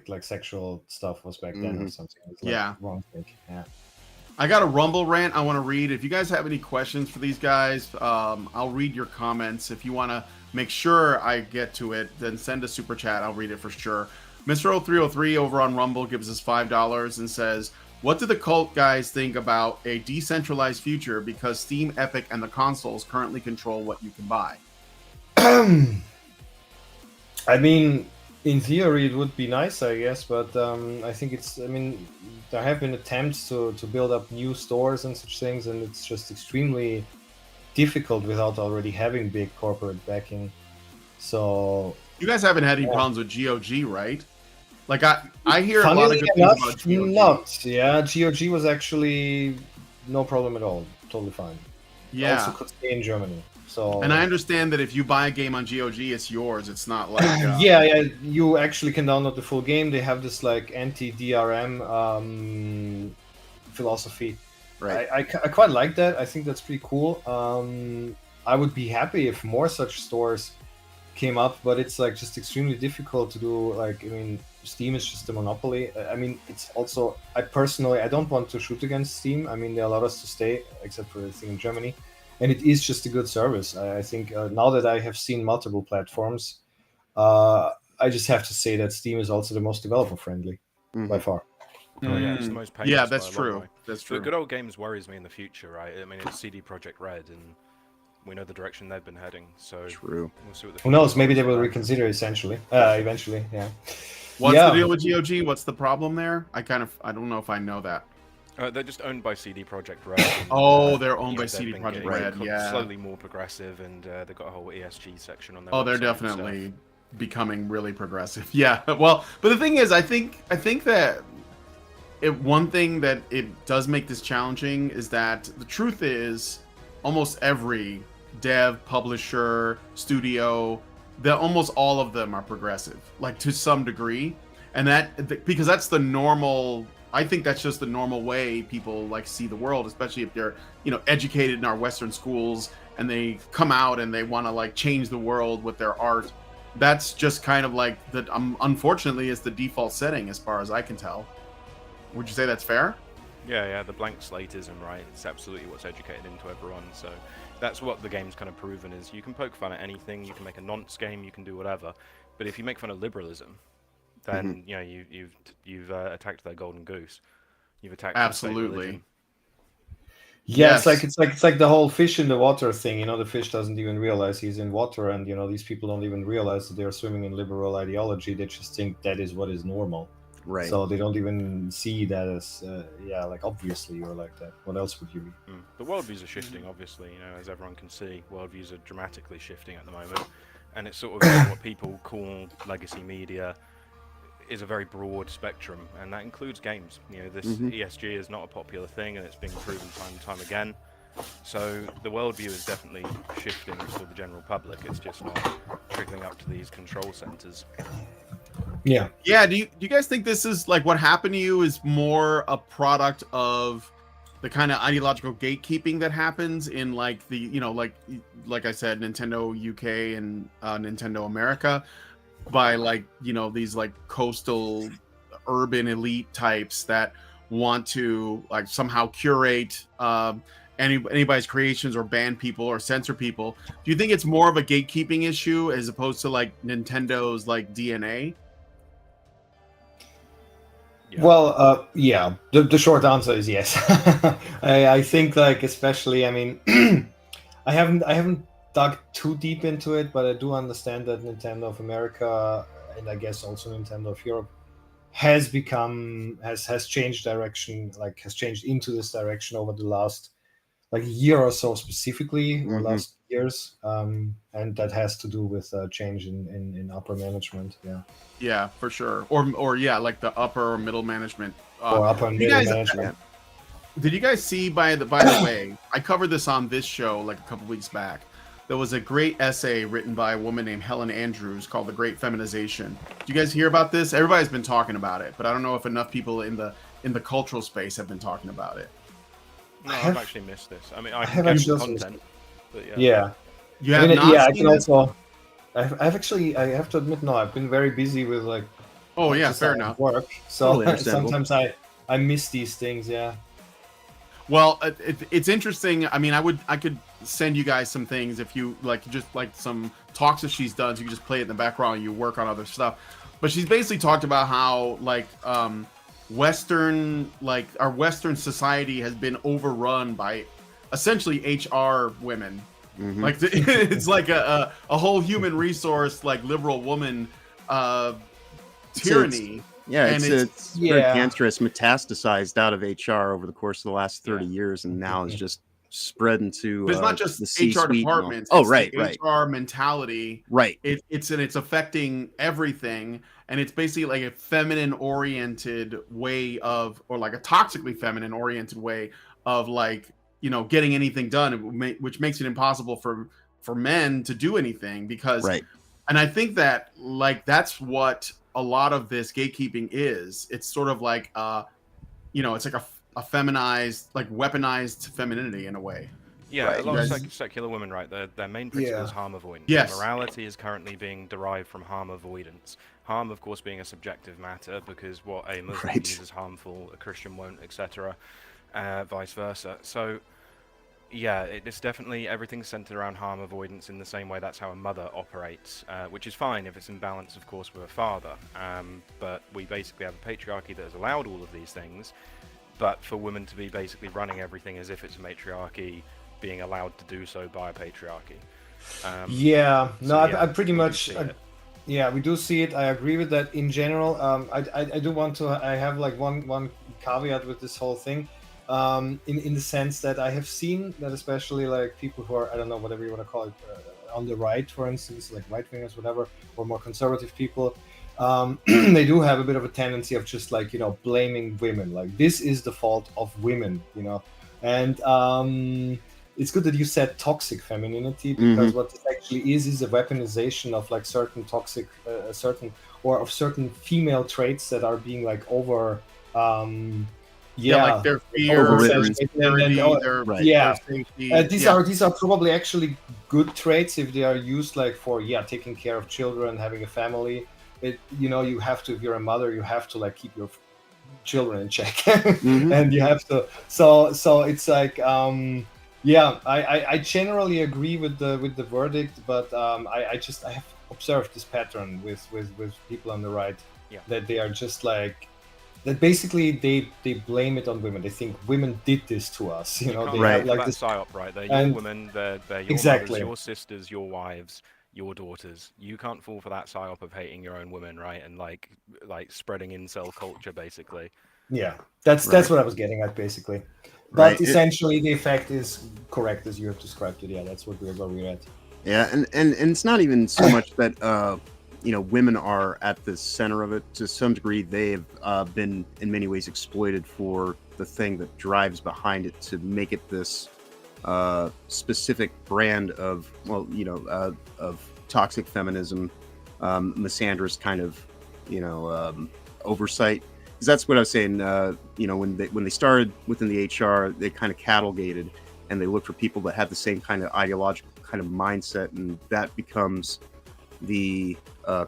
like sexual stuff was back then or something. It's like wrong thing. Yeah. I got a Rumble rant I want to read. If you guys have any questions for these guys, I'll read your comments. If you want to make sure I get to it, then send a super chat. I'll read it for sure. Mr. 0303 over on Rumble gives us $5 and says, what do the cult guys think about a decentralized future because Steam, Epic, and the consoles currently control what you can buy? I mean, in theory, it would be nice, I guess, but I think there have been attempts to build up new stores and such things, and it's just extremely difficult without already having big corporate backing. So you guys haven't had any problems with GOG, right? Like I hear a lot of good things about GOG. GOG was actually no problem at all, totally fine. Yeah, also could stay in Germany. So, and I understand that if you buy a game on GOG, it's yours. It's not like you actually can download the full game. They have this like anti-DRM philosophy. Right. I quite like that. I think that's pretty cool. I would be happy if more such stores came up, but it's like just extremely difficult to do. Like, I mean, Steam is just a monopoly. I mean, it's also, I don't want to shoot against Steam. I mean, they allowed us to stay, except for the thing in Germany, and it is just a good service. I think now that I have seen multiple platforms, I just have to say that Steam is also the most developer friendly by far. Oh yeah, it's the most painless. Yeah, that's by a long true. way. That's true. But Good Old Games worries me in the future, right? I mean, it's CD Projekt Red, and we know the direction they've been heading. So True. We'll see what the Who knows? future Maybe they holds will for that. reconsider eventually. Yeah. What's Yeah. the deal with GOG? What's the problem there? I don't know if I know that. They're just owned by CD Projekt Red. And, Oh, they're owned by they've CD been Projekt getting Red, yeah. Slowly more progressive, and they've got a whole ESG section on their Oh, they're website and stuff. definitely becoming really progressive. Yeah. Well, but the thing is, I think that one thing that it does make this challenging is that the truth is almost every dev, publisher, studio, almost all of them are progressive, like to some degree, and because that's the normal. I think that's just the normal way people like see the world, especially if they're educated in our Western schools and they come out and they want to like change the world with their art. That's just kind of like that. Unfortunately, is the default setting as far as I can tell. Would you say that's fair? Yeah, the blank slateism, right? It's absolutely what's educated into everyone. So that's what the game's kind of proven is you can poke fun at anything, you can make a nonce game, you can do whatever. But if you make fun of liberalism, then you've attacked their golden goose. You've attacked Absolutely. Yeah, Yes. it's like the whole fish in the water thing. The fish doesn't even realize he's in water, and these people don't even realize that they're swimming in liberal ideology. They just think that is what is normal. Right. So they don't even see that as like obviously you're like that. What else would you be? The worldviews are shifting, obviously. As everyone can see, worldviews are dramatically shifting at the moment, and it's sort of what people call legacy media is a very broad spectrum, and that includes games. This ESG is not a popular thing, and it's been proven time and time again. So the worldview is definitely shifting for the general public. It's just not trickling up to these control centers. Yeah. Do you guys think this is like what happened to you is more a product of the kind of ideological gatekeeping that happens in like the like I said, Nintendo UK and Nintendo America, by like these like coastal urban elite types that want to like somehow curate anybody's creations or ban people or censor people? Do you think it's more of a gatekeeping issue as opposed to like Nintendo's like DNA? Yeah. Well, yeah. The short answer is yes. I think like especially. I mean, I haven't dug too deep into it, but I do understand that Nintendo of America and I guess also Nintendo of Europe has changed direction, like has changed into this direction over the last like year or so specifically, or last years, and that has to do with change in upper management. Yeah, for sure. Or yeah, like the upper or middle management. Or upper and middle management. Did you guys see by the way, I covered this on this show like a couple weeks back. There was a great essay written by a woman named Helen Andrews called The Great Feminization. Did you guys hear about this? Everybody's been talking about it, but I don't know if enough people in the cultural space have been talking about it. No, I've actually missed this. I mean, I have actually content, but yeah. You have not I seen can it? also. I've actually. I have to admit, no. I've been very busy with like. Oh yeah, fair enough. Work. So sometimes I miss these things. Yeah. Well, it's interesting. I mean, I could send you guys some things if you like, just like some talks that she's done. So you can just play it in the background and you work on other stuff. But she's basically talked about how like our Western society has been overrun by essentially HR women. Like it's like a whole human resource like liberal woman tyranny. It's very cancerous, metastasized out of HR over the course of the last 30 years, and now is just spread into. But it's not just the HR departments. Oh, it's right. HR mentality. Right. It's affecting everything, and it's basically like a feminine-oriented way of, or like a toxically feminine-oriented way of like getting anything done, which makes it impossible for men to do anything because. Right. And I think that like that's what a lot of this gatekeeping is. It's sort of like it's like a feminized, like weaponized femininity in a way. Yeah, Right, a lot you of guys- secular women, right? Their main principle Yeah. is harm avoidance. Yes. Morality is currently being derived from harm avoidance. Harm, of course, being a subjective matter, because what a Muslim Right. views as harmful, a Christian won't, etc. Vice versa. So, yeah, it's definitely everything's centered around harm avoidance in the same way that's how a mother operates, which is fine if it's in balance, of course, with a father. But we basically have a patriarchy that has allowed all of these things, but for women to be basically running everything as if it's a matriarchy, being allowed to do so by a patriarchy. Yeah, no, So, I pretty we do much. see it. Yeah, we do see it. I agree with that in general. I do want to. I have like one caveat with this whole thing, in the sense that I have seen that especially like people who are, I don't know, whatever you want to call it, on the right, for instance, like right wingers, whatever, or more conservative people, they do have a bit of a tendency of just like, you know, blaming women. Like this is the fault of women, you know, and it's good that you said toxic femininity, because what this actually is a weaponization of like certain toxic, of certain female traits that are being like over, like their fear, Overwritten. their Right. Yeah. their safety. These are probably actually good traits if they are used like for taking care of children, having a family. You know, you have to, if you're a mother, you have to like keep your children in check, and you have to. So it's like I generally agree with the verdict, but I have observed this pattern with people on the right, that they are just like. That basically they blame it on women. They think women did this to us. You know, they Right. have like this psyop, right? They're your women, they're your Exactly. mothers, your sisters, your wives, your daughters. You can't fall for that psyop of hating your own women, right? And like spreading incel culture, basically. Yeah, that's what I was getting at, basically. But Right. essentially, the effect is correct as you have described it. Yeah, that's where we're at. Yeah, and it's not even so much that you know, women are at the center of it. To some degree, they've been in many ways exploited for the thing that drives behind it to make it this specific brand of, well, you know, of toxic feminism, misandrous kind of, you know, oversight. Because that's what I was saying. You know, when they started within the HR, they kind of cattle gated, and they looked for people that had the same kind of ideological kind of mindset, and that becomes the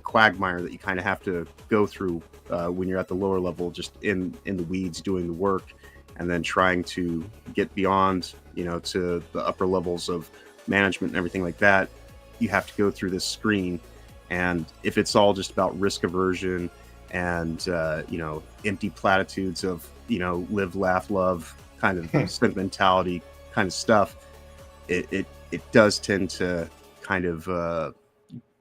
quagmire that you kind of have to go through when you're at the lower level, just in the weeds doing the work, and then trying to get beyond, you know, to the upper levels of management and everything like that. You have to go through this screen, and if it's all just about risk aversion and you know, empty platitudes of, you know, live, laugh, love kind of sentimentality kind of stuff, it does tend to kind of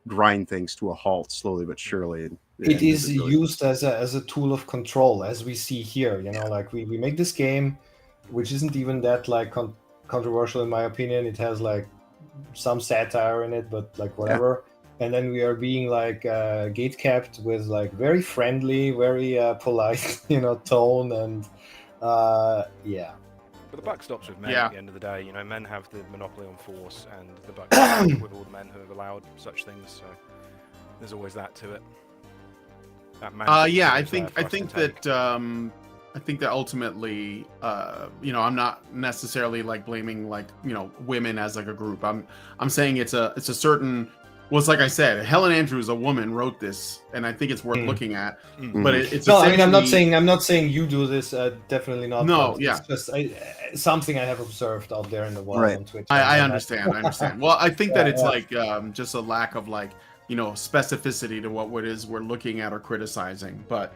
grind things to a halt slowly but surely. It is used as a tool of control, as we see here. You know, like we make this game, which isn't even that like controversial in my opinion. It has like some satire in it, but like whatever. And then we are being like gate kept with like very friendly, very polite, you know, tone, and yeah. But the buck stops with men Yeah. at the end of the day. You know, men have the monopoly on force, and the buck stops with all the men who have allowed such things. So there's always that to it. That Yeah, I think that ultimately, you know, I'm not necessarily like blaming like, you know, women as like a group. I'm saying it's a certain. Well, it's like I said, Helen Andrews, a woman, wrote this, and I think it's worth looking at. But it's no. I mean, I'm not essentially- saying you do this. Definitely not. No, but yeah. It's just something I have observed out there in the world Right. on Twitch. I understand. I understand. Well, I think that it's Yeah. like just a lack of like, you know, specificity to what it is we're looking at or criticizing. But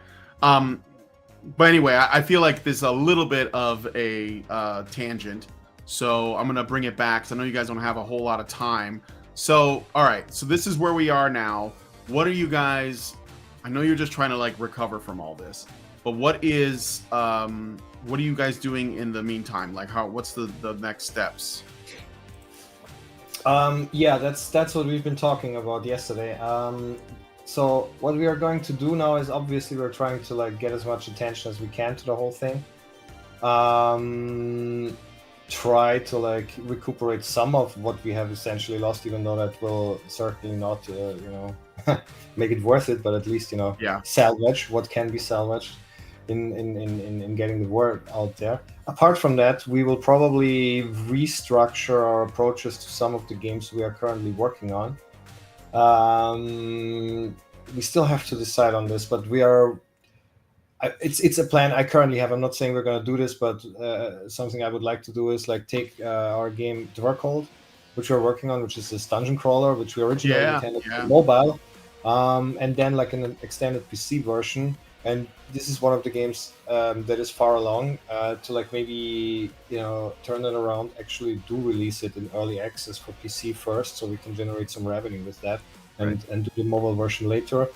anyway, I feel like there's a little bit of a tangent, so I'm gonna bring it back because I know you guys don't have a whole lot of time. So, all right, so this is where we are now. What are you guys? I know you're just trying to like recover from all this, but what are you guys doing in the meantime? Like, what's the next steps? Yeah, that's what we've been talking about yesterday. So what we are going to do now is obviously we're trying to like get as much attention as we can to the whole thing. Try to like recuperate some of what we have essentially lost, even though that will certainly not, you know, make it worth it, but at least, you know, salvage what can be salvaged. in getting the word out there. Apart from that, we will probably restructure our approaches to some of the games we are currently working on. We still have to decide on this, but we are. It's a plan I currently have. I'm not saying we're going to do this, but something I would like to do is like take our game Dverkold, which we're working on, which is this dungeon crawler, which we originally intended for mobile, and then like an extended PC version. And this is one of the games that is far along to like maybe turn it around, actually do release it in early access for PC first, so we can generate some revenue with that, and do the mobile version later.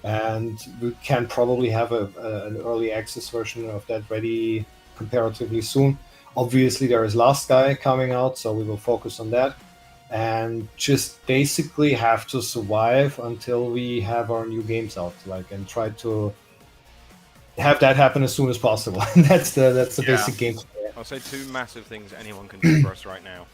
And we can probably have an early access version of that ready comparatively soon. Obviously, there is Last Guy coming out, so we will focus on that. And just basically have to survive until we have our new games out, and try to have that happen as soon as possible. That's the basic game. I'll say two massive things anyone can do for us right now.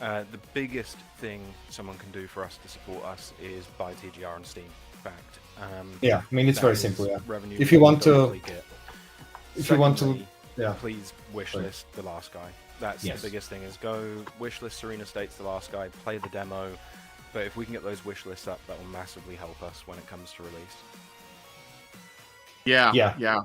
The biggest thing someone can do for us to support us is buy TGR on Steam. Fact. I mean, it's very simple. Yeah. Revenue if you want to, yeah, please wishlist The Last Guy. That's the biggest thing. Is go wishlist Serena States The Last Guy, play the demo. But if we can get those wish lists up, that will massively help us when it comes to release. Yeah.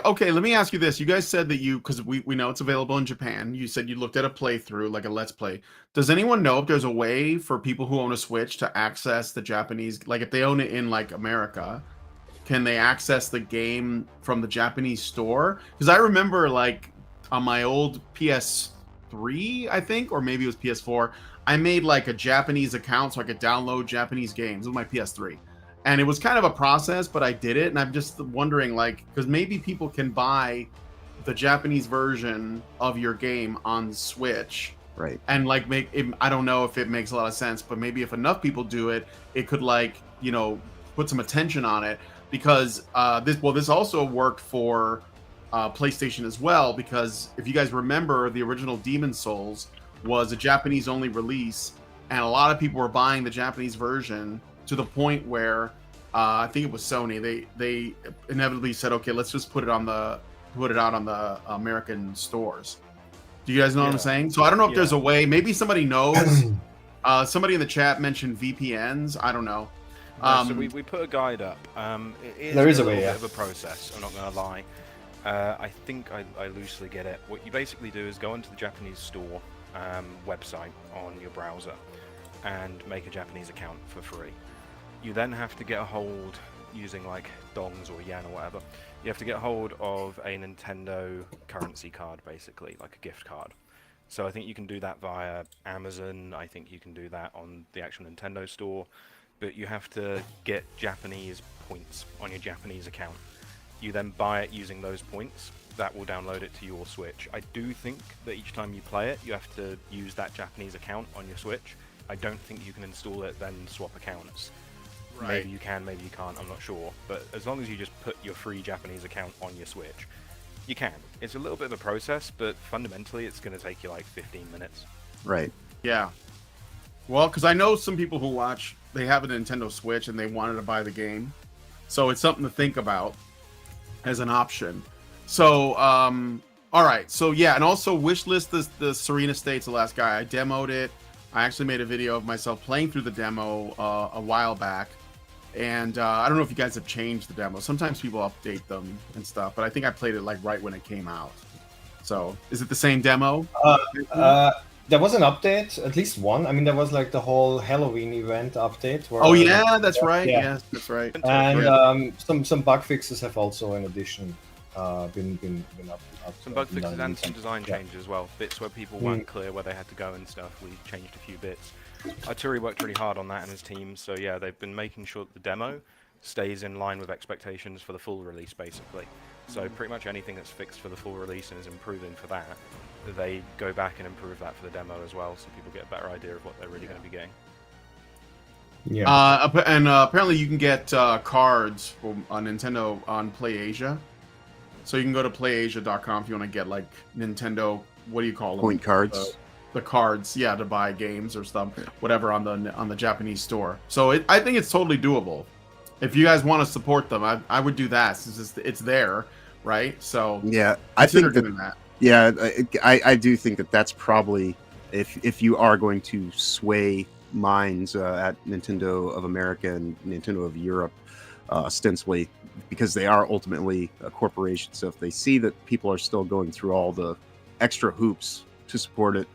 Okay, let me ask you this. You guys said that because we know it's available in Japan. You said you looked at a playthrough, like a Let's Play. Does anyone know if there's a way for people who own a Switch to access the Japanese, like if they own it in like America, can they access the game from the Japanese store? Because I remember like on my old PS3, I think, or maybe it was PS4, I made like a Japanese account so I could download Japanese games with my PS3. And it was kind of a process, but I did it. And I'm just wondering, like, because maybe people can buy the Japanese version of your game on Switch. Right. And, like, make it, I don't know if it makes a lot of sense, but maybe if enough people do it, it could, like, put some attention on it. Because this also worked for PlayStation as well. Because if you guys remember, the original Demon's Souls was a Japanese-only release. And a lot of people were buying the Japanese version to the point where I think it was Sony. They inevitably said, okay, let's just put it out on the American stores. Do you guys know what I'm saying? So I don't know if there's a way. Maybe somebody knows. Somebody in the chat mentioned VPNs. I don't know. So we put a guide up. There is a way, bit of a process. I'm not going to lie. I think I loosely get it. What you basically do is go onto the Japanese store website on your browser and make a Japanese account for free. You then have to get a hold, using like dongs or yen or whatever, you have to get a hold of a Nintendo currency card, basically, like a gift card. So I think you can do that via Amazon, I think you can do that on the actual Nintendo store, but you have to get Japanese points on your Japanese account. You then buy it using those points, that will download it to your Switch. I do think that each time you play it, you have to use that Japanese account on your Switch. I don't think you can install it, then swap accounts. Right. Maybe you can, maybe you can't, I'm not sure. But as long as you just put your free Japanese account on your Switch, you can. It's a little bit of a process, but fundamentally it's going to take you like 15 minutes. Right. Yeah. Well, because I know some people who watch, they have a Nintendo Switch and they wanted to buy the game. So it's something to think about as an option. So, all right. So, yeah, and also wishlist the Serena States, The Last Guy. I demoed it. I actually made a video of myself playing through the demo a while back. And I don't know if you guys have changed the demo. Sometimes people update them and stuff, but I think I played it like right when it came out. So is it the same demo? There was an update, at least one. I mean, there was like the whole Halloween event update. Where, that's right. Yeah. Yes, that's right. And some bug fixes have also, in addition, been up. Some bug fixes and some design changes as well. Bits where people weren't clear where they had to go and stuff. We changed a few bits. Arturi worked really hard on that and his team. So yeah, they've been making sure that the demo stays in line with expectations for the full release, basically. So pretty much anything that's fixed for the full release and is improving for that, they go back and improve that for the demo as well, so people get a better idea of what they're really going to be getting. Yeah. And apparently you can get cards on Nintendo on PlayAsia. So you can go to playasia.com if you want to get like Nintendo, what do you call them? Point cards. The cards, to buy games or stuff, whatever on the Japanese store. So I think it's totally doable. If you guys want to support them, I would do that since it's there. right? So yeah, I think consider doing that. Yeah, I do think that that's probably if you are going to sway minds at Nintendo of America and Nintendo of Europe, ostensibly because they are ultimately a corporation. So if they see that people are still going through all the extra hoops to support it,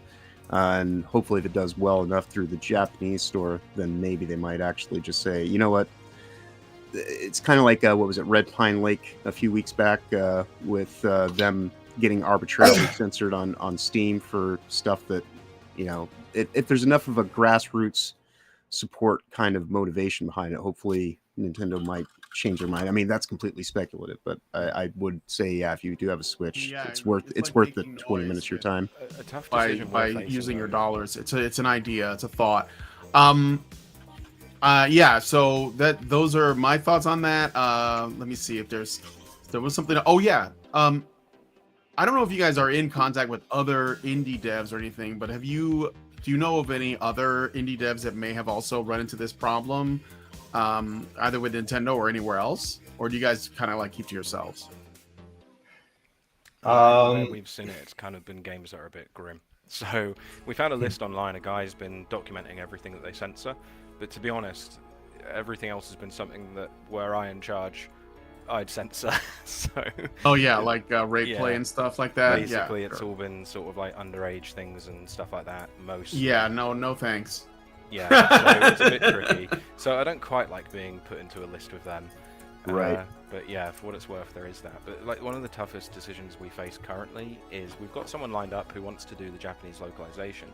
and hopefully if it does well enough through the Japanese store, then maybe they might actually just say, you know what? It's kind of like what was it, Red Pine Lake a few weeks back with them getting arbitrarily censored on Steam for stuff that, you know, if there's enough of a grassroots support kind of motivation behind it, hopefully Nintendo might change their mind. I mean, that's completely speculative, but I would say, yeah, if you do have a Switch, it's worth like the 20 minutes of your time. A tough by decision using your dollars. It's an idea. It's a thought. Yeah. So those are my thoughts on that. Let me see if there was something. Oh yeah. I don't know if you guys are in contact with other indie devs or anything, but do you know of any other indie devs that may have also run into this problem, either with Nintendo or anywhere else, or do you guys kind of like keep to yourselves? Where we've seen it, it's kind of been games that are a bit grim. So we found a list online. A guy's been documenting everything that they censor, but to be honest, everything else has been something that were I in charge, I'd censor. So. Oh yeah, like rape play and stuff like that. Basically, it's all been sort of like underage things and stuff like that. Most. Yeah. No thanks. Yeah. So it's a bit tricky. So I don't quite like being put into a list with them. Right. But yeah, for what it's worth, there is that. But like one of the toughest decisions we face currently is we've got someone lined up who wants to do the Japanese localization.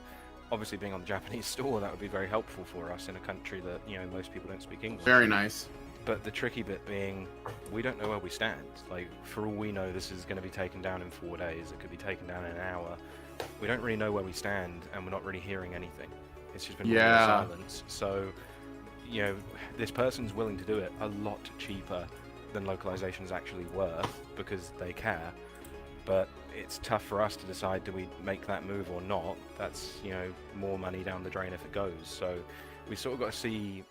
Obviously, being on the Japanese store, that would be very helpful for us in a country that, you know, most people don't speak English. Very nice. But the tricky bit being, we don't know where we stand. Like, for all we know, this is going to be taken down in 4 days. It could be taken down in an hour. We don't really know where we stand, and we're not really hearing anything. It's just been silence. So, you know, this person's willing to do it a lot cheaper than localization is actually worth because they care. But it's tough for us to decide, do we make that move or not? That's, you know, more money down the drain if it goes. So we sort of got to see,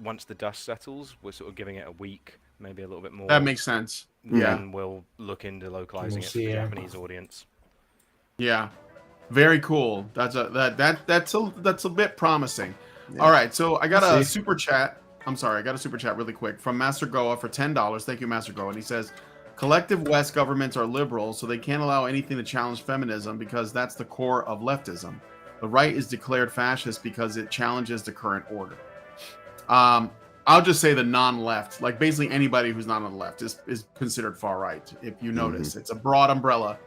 once the dust settles, we're sort of giving it a week, maybe a little bit more. That makes sense. Then we'll look into localizing it for the Japanese audience. Yeah. Very cool. That's a bit promising. Yeah. All right, so I got a super chat. I'm sorry, I got a super chat really quick from Master Goa for $10. Thank you, Master Goa. And he says, collective West governments are liberal, so they can't allow anything to challenge feminism because that's the core of leftism. The right is declared fascist because it challenges the current order. I'll just say the non-left, like basically anybody who's not on the left is considered far right. If you notice, it's a broad umbrella,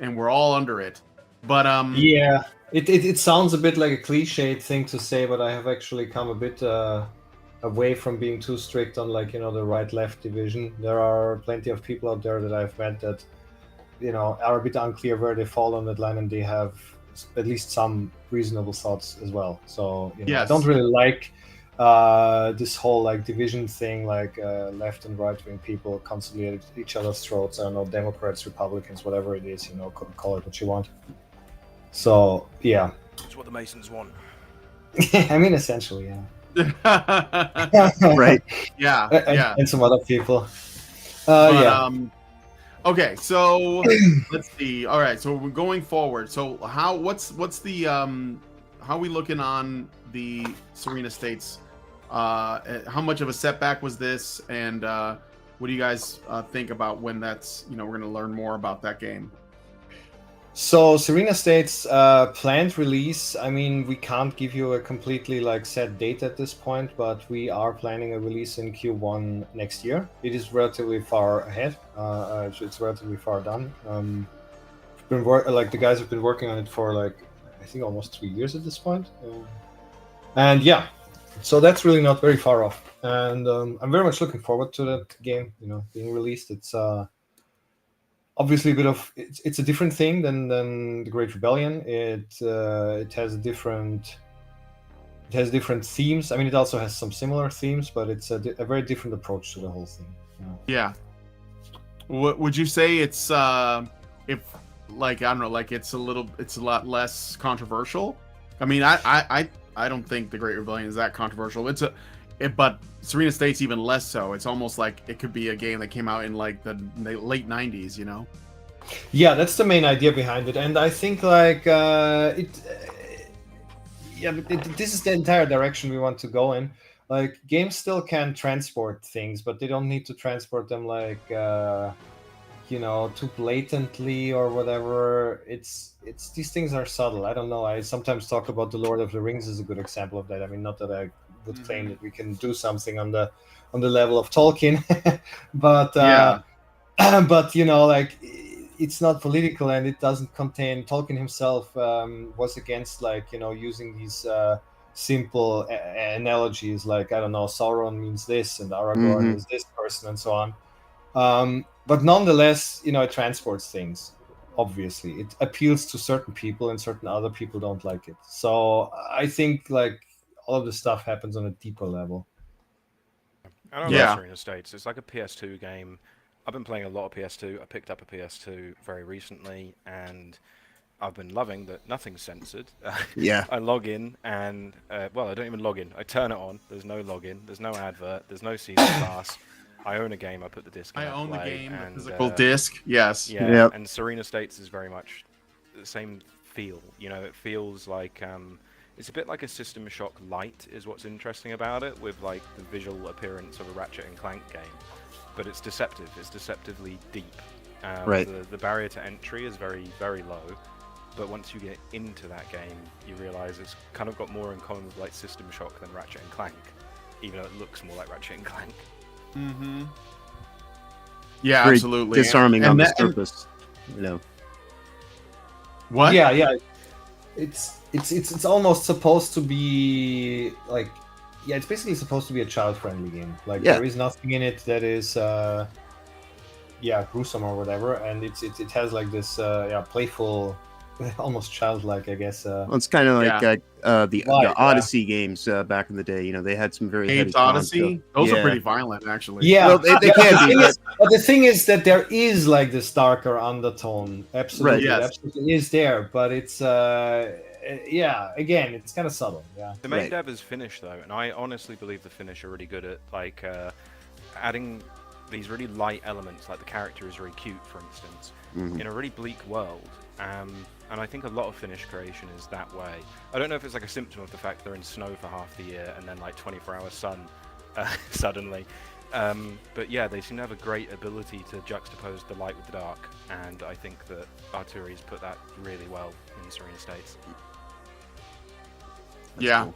and we're all under it. But yeah, it sounds a bit like a cliched thing to say, but I have actually come a bit away from being too strict on, like, you know, the right-left division. There are plenty of people out there that I've met that, you know, are a bit unclear where they fall on that line, and they have at least some reasonable thoughts as well. So, you know, I don't really like this whole like division thing, like left and right wing people constantly at each other's throats. I don't know, Democrats, Republicans, whatever it is, you know, call it what you want. So yeah, it's what the Masons want. I mean, essentially, yeah. Right. Yeah, and some other people. Okay, so let's see. All right, so we're going forward. So what's the how are we looking on the Serena States? How much of a setback was this, and what do you guys think about when that's, you know, we're going to learn more about that game? So Serena State's planned release, I mean, we can't give you a completely like set date at this point, but we are planning a release in Q1 next year. It is relatively far ahead. It's relatively far done. Like the guys have been working on it for like, I think almost 3 years at this point. And yeah, so that's really not very far off. And I'm very much looking forward to that game, you know, being released. It's obviously a bit of it's a different thing than the Great Rebellion. It has different themes. I mean, it also has some similar themes, but it's a very different approach to the whole thing. You know? Yeah. What would you say it's if like, I don't know, like it's a lot less controversial? I mean, I don't think the Great Rebellion is that controversial. but Serena State's even less so. It's almost like it could be a game that came out in like the late 90s, you know? Yeah, that's the main idea behind it, and I think like this is the entire direction we want to go in. Like games still can transport things, but they don't need to transport them like too blatantly or whatever. It's these things are subtle. I don't know. I sometimes talk about the Lord of the Rings as a good example of that. I mean, not that I would claim that we can do something on the level of Tolkien, but but like it's not political and it doesn't contain. Tolkien himself was against like using these simple analogies like, I don't know, Sauron means this and Aragorn is this person and so on. But nonetheless, it transports things. Obviously, it appeals to certain people and certain other people don't like it. So I think like all of the stuff happens on a deeper level. I don't know Serena States. It's like a PS2 game. I've been playing a lot of PS2. I picked up a PS2 very recently, and I've been loving that nothing's censored. Yeah. I log in, and well, I don't even log in. I turn it on. There's no login. There's no advert. There's no season pass. I own a game. I put the disc in. I own the play, game, and, the physical disc. Yes. Yeah. Yep. And Serena States is very much the same feel. It feels like it's a bit like a System Shock Lite is what's interesting about it, with like the visual appearance of a Ratchet and Clank game. But it's deceptive. It's deceptively deep. Right. The barrier to entry is very, very low. But once you get into that game, you realize it's kind of got more in common with like System Shock than Ratchet and Clank, even though it looks more like Ratchet and Clank. Mm-hmm. Yeah, Very absolutely. disarming and on the that- surface. What? Yeah. It's almost supposed to be like, it's basically supposed to be a child-friendly game. Like there is nothing in it that is gruesome or whatever, and it has like this playful, almost childlike, I guess. Well, it's kind of like the Odyssey games back in the day. They had some very heavy Odyssey. Those are Yeah. pretty violent, actually. Yeah, Well, they can be. But the thing is that there is like this darker undertone. Absolutely, Right, yes. absolutely is there. But it's again, it's kind of subtle. Yeah. The main Right. dev is Finnish though, and I honestly believe the Finnish are really good at like adding these really light elements, like the character is very cute, for instance, in a really bleak world. And I think a lot of Finnish creation is that way. I don't know if it's like a symptom of the fact they're in snow for half the year and then like 24-hour sun suddenly. But yeah, they seem to have a great ability to juxtapose the light with the dark, and I think that Arturi's put that really well in Serena States. Cool.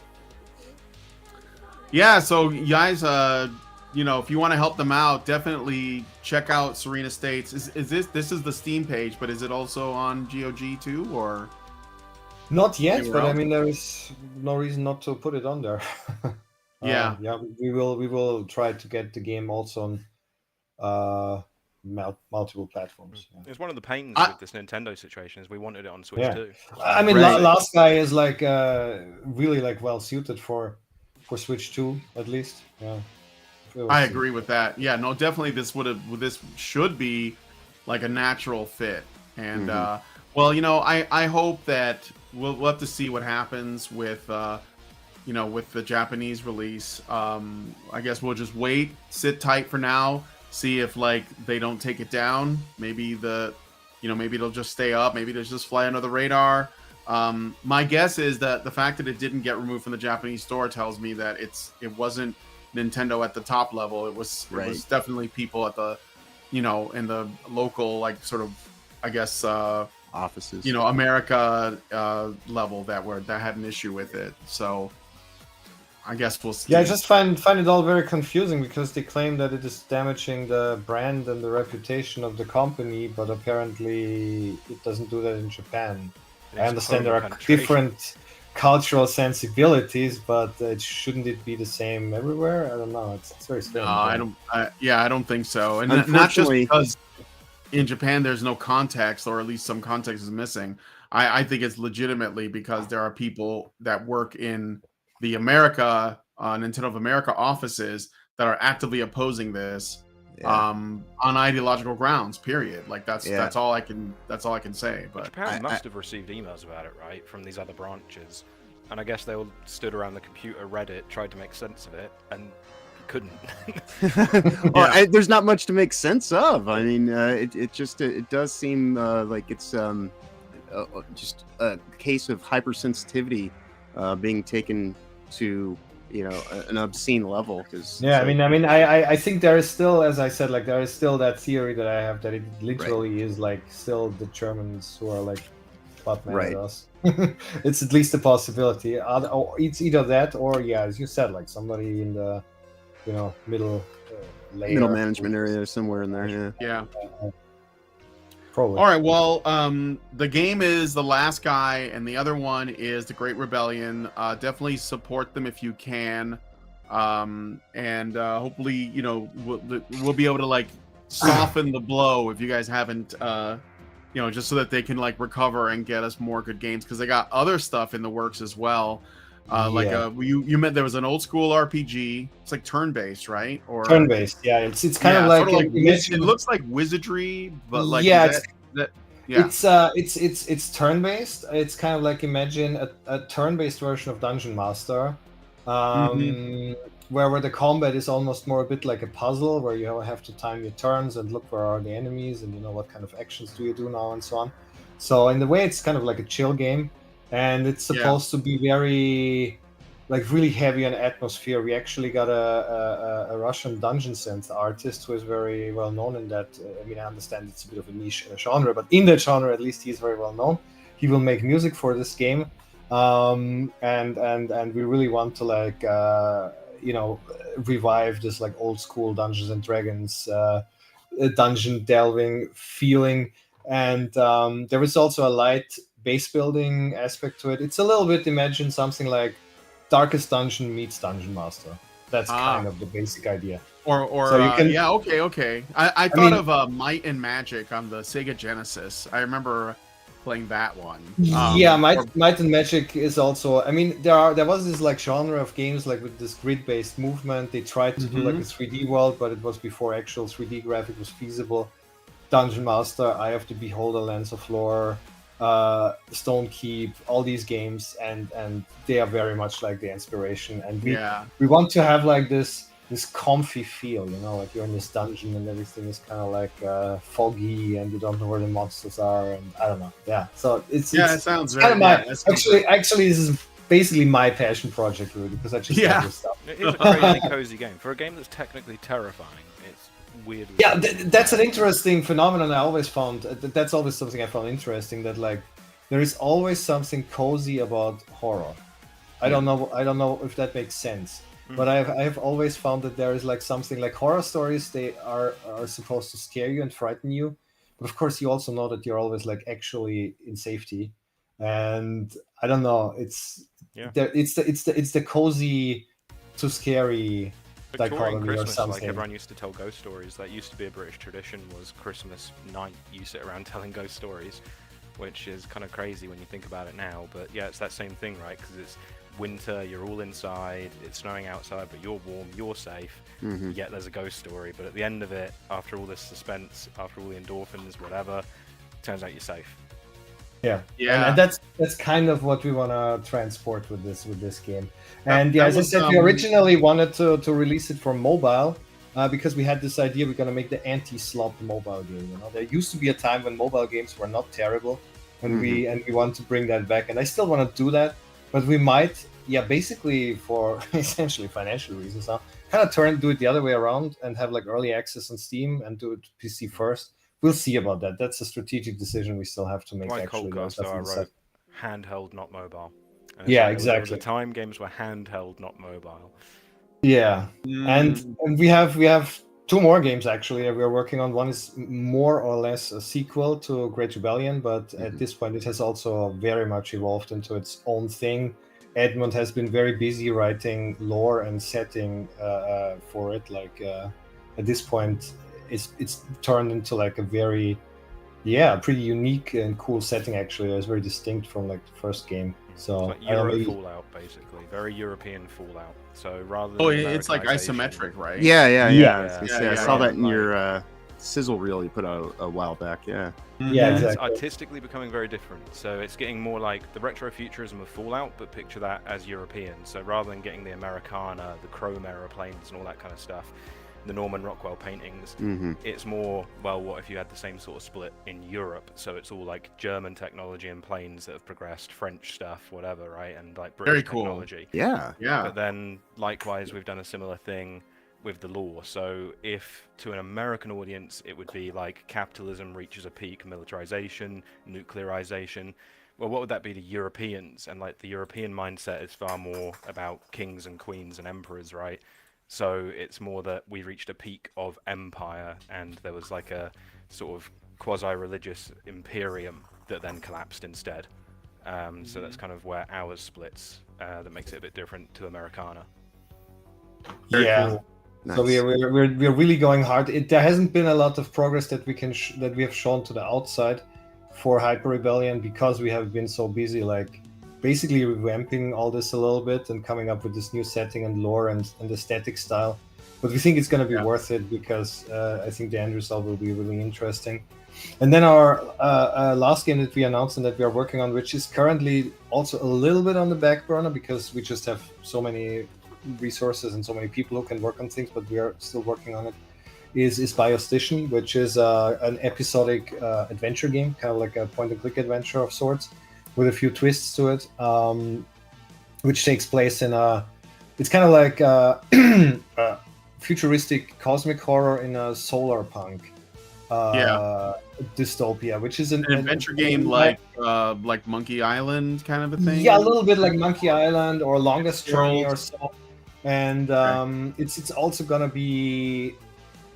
Yeah, so guys, if you want to help them out, definitely check out Serena States. Is this is the Steam page, but is it also on GOG too, or? Not yet, Anywhere but I else? mean there is no reason not to put it on there. Yeah. We will try to get the game also on multiple platforms. Yeah. It's one of the pains with this Nintendo situation is we wanted it on Switch too. I mean, Right. Last Guy is like really like well suited for Switch 2 at least. Yeah. I agree with that. Yeah, no, definitely this should be like a natural fit. And well, I hope that we'll have to see what happens with with the Japanese release. I guess we'll just wait, sit tight for now, see if like they don't take it down. Maybe maybe it'll just stay up, maybe it'll just fly under the radar. My guess is that the fact that it didn't get removed from the Japanese store tells me that it wasn't Nintendo at the top level. It was definitely people at the in the local, like, sort of, I guess, offices, America level that had an issue with it. So I guess we'll see. Yeah, I just find it all very confusing because they claim that it is damaging the brand and the reputation of the company, but apparently it doesn't do that in Japan. I understand there are different cultural sensibilities, but shouldn't it be the same everywhere? I don't know. It's very strange. No, I don't think so. And not just because in Japan there's no context, or at least some context is missing. I think it's legitimately because there are people that work in the Nintendo of America offices that are actively opposing this on ideological grounds. Period. Like that's all I can say. But Japan must have received emails about it, right, from these other branches. and I guess they all stood around the computer, read it, tried to make sense of it, and couldn't. Well, there's not much to make sense of. I mean, it does seem like it's just a case of hypersensitivity being taken to an obscene level. I think there is still, as I said, like there is still that theory that I have that it literally is like still the Germans who are like butt mad at us. It's at least a possibility. It's either that or as you said, like somebody in the middle layer, middle management area somewhere in there. Yeah. Probably. All right. Well, the game is The Last Guy, and the other one is The Great Rebellion. Definitely support them if you can, and hopefully, we'll be able to like soften the blow if you guys haven't, just so that they can like recover and get us more good games, because they got other stuff in the works as well. You meant there was an old school RPG. It's like turn-based, right? Or turn-based. Yeah, it's kind of like it looks like wizardry, but like it's turn-based. It's kind of like imagine a turn-based version of Dungeon Master, where the combat is almost more a bit like a puzzle, where you have to time your turns and look where are the enemies and what kind of actions do you do now and so on. So in the way, it's kind of like a chill game. And it's supposed to be very, like, really heavy on atmosphere. We actually got a Russian dungeon synth artist who is very well known in that. I understand it's a bit of a niche genre, but in that genre, at least, he's very well known. He will make music for this game, and we really want to like, revive this like old school Dungeons and Dragons, dungeon delving feeling. And there is also a light base building aspect to it. It's a little bit, imagine something like Darkest Dungeon meets Dungeon Master. That's kind of the basic idea. Or so you can, okay. I thought of Might and Magic on the Sega Genesis. I remember playing that one. Might and Magic is also. There was this like genre of games like with this grid-based movement. They tried to do like a 3D world, but it was before actual 3D graphic was feasible. Dungeon Master, Eye of the Beholder, Lands of Lore, Stone Keep, all these games, and they are very much like the inspiration. And we want to have like this comfy feel, like you're in this dungeon and everything is kind of like foggy and you don't know where the monsters are, and I don't know. Yeah, so it sounds kind of my actually this is basically my passion project, really, because I just love this stuff. It is a crazy cozy game for a game that's technically terrifying. It's weirdly. Yeah, that's an interesting phenomenon. I always found that's always something I found interesting. That like there is always something cozy about horror. I don't know if that makes sense, but I've always found that there is like something like horror stories. They are supposed to scare you and frighten you, but of course you also know that you're always like actually in safety. And I don't know. It's the cozy to scary Victorian dichotomy Christmas, or something. like everyone used to tell ghost stories. That used to be a British tradition. Was Christmas night you sit around telling ghost stories, which is kind of crazy when you think about it now. But yeah, it's that same thing, right? Because it's winter, you're all inside, it's snowing outside, but you're warm, you're safe. Yet there's a ghost story. But at the end of it, after all this suspense, after all the endorphins, whatever, turns out you're safe. Yeah. And that's kind of what we want to transport with this game. And as I said, we originally wanted to release it for mobile because we had this idea we're going to make the anti-slop mobile game. There used to be a time when mobile games were not terrible, and we want to bring that back. And I still want to do that, but we might, basically for essentially financial reasons now, kind of do it the other way around and have like early access on Steam and do it PC first. We'll see about that. That's a strategic decision we still have to make. Like actually, I wrote handheld, not mobile. Exactly. There was a time games were handheld, not mobile. Yeah, and we have two more games actually we're working on. One is more or less a sequel to Great Rebellion, but at this point it has also very much evolved into its own thing. Edmund has been very busy writing lore and setting for it. Like at this point, it's turned into like a very pretty unique and cool setting. Actually, it's very distinct from like the first game. So it's like Euro Fallout, basically, very European Fallout. So rather than it's like isometric, right? Yeah. I saw that in your sizzle reel you put out a while back. Yeah. Yeah, It's exactly. artistically becoming very different. So it's getting more like the retrofuturism of Fallout, but picture that as European. So rather than getting the Americana, the chrome aeroplanes, and all that kind of stuff, the Norman Rockwell paintings, it's more, well, what if you had the same sort of split in Europe? So it's all like German technology and planes that have progressed, French stuff, whatever, right? And like British Very cool. technology. Yeah. Yeah. But then, likewise, we've done a similar thing with the law. So if to an American audience it would be like capitalism reaches a peak, militarization, nuclearization, well, what would that be to Europeans? And like the European mindset is far more about kings and queens and emperors, right? So it's more that we reached a peak of empire and there was like a sort of quasi-religious imperium that then collapsed instead. So that's kind of where ours splits. That makes it a bit different to Americana. Very Yeah. cool. Nice. So we're really going hard. There hasn't been a lot of progress that we can that we have shown to the outside for Hyper Rebellion because we have been so busy, like basically revamping all this a little bit and coming up with this new setting and lore and aesthetic style. But we think it's going to be worth it because I think the end result will be really interesting. And then our last game that we announced and that we are working on, which is currently also a little bit on the back burner because we just have so many resources and so many people who can work on things, but we are still working on it, is Biostician, which is an episodic adventure game, kind of like a point-and-click adventure of sorts, with a few twists to it, which takes place in a... It's kind of like a futuristic cosmic horror in a solar punk dystopia, which is An adventure game like Monkey Island kind of a thing. Yeah, a little bit like Monkey Island or Longest Journey or so. And it's also gonna be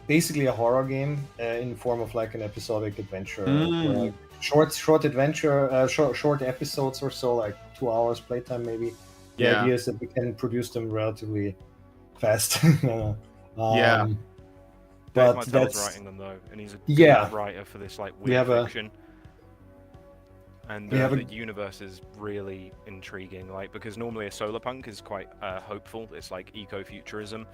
basically a horror game in the form of like an episodic adventure, like short adventure, short episodes or so, like 2 hours playtime maybe. The idea is that we can produce them relatively fast. Dave But Martell's that's writing them though, and he's a good writer for this like weird fiction. And the universe is really intriguing, like because normally a solar punk is quite hopeful. It's like eco-futurism,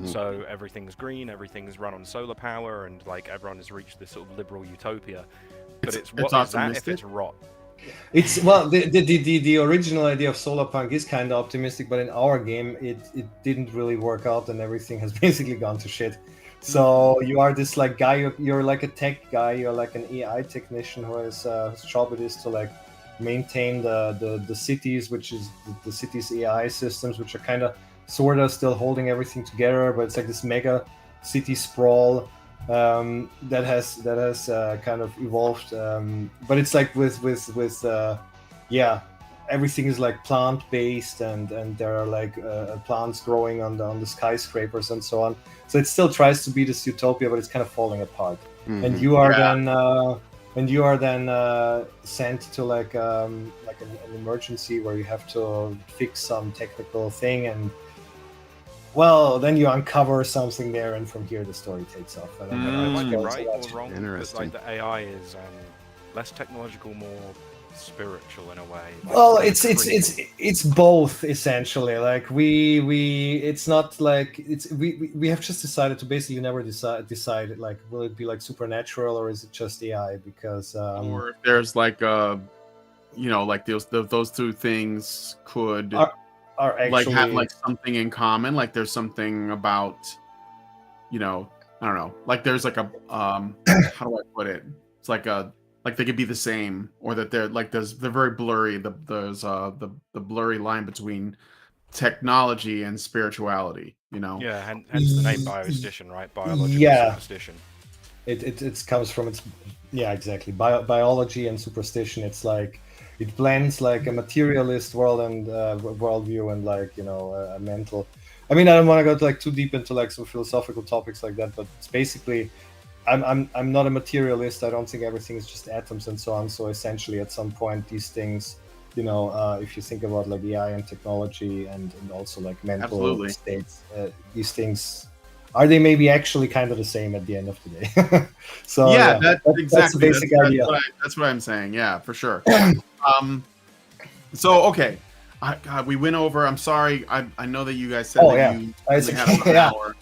so everything's green, everything's run on solar power, and like everyone has reached this sort of liberal utopia. But it's what is that if it's rot? It's well, the original idea of solar punk is kind of optimistic, but in our game, it didn't really work out, and everything has basically gone to shit. So you are this like guy, you're like a tech guy, you're like an AI technician whose job it is to like maintain the cities, which is the city's AI systems, which are kind of sort of still holding everything together, but it's like this mega city sprawl that has kind of evolved. But it's like with everything is like plant based, and there are like plants growing on the skyscrapers and so on. So it still tries to be this utopia, but it's kind of falling apart. And you are then sent to like an emergency where you have to fix some technical thing, and well, then you uncover something there, and from here the story takes off. I might be right or wrong, Interesting. but like the AI is less technological, more spiritual in a way. Like, well, it's both essentially. Like it's not like we have just decided to basically never decide like will it be like supernatural or is it just AI, because or if there's like like those two things could are actually like have like something in common, like there's something about I don't know, like there's like a how do I put it, it's like they could be the same, or that they're like they're very blurry, there's the blurry line between technology and spirituality, hence the name Biostician, right? Biological superstition. It comes from exactly biology and superstition. It's like it blends like a materialist world and worldview and like a mental. I mean, I don't want to go like too deep into like some philosophical topics like that, but it's basically I'm not a materialist. I don't think everything is just atoms and so on. So essentially, at some point, these things, if you think about like AI and technology and also like mental states, these things, are they maybe actually kind of the same at the end of the day? So that's exactly that's the basic idea. That's what I'm saying. Yeah, for sure. So okay, we went over. I'm sorry. I know that you guys said you only had an hour.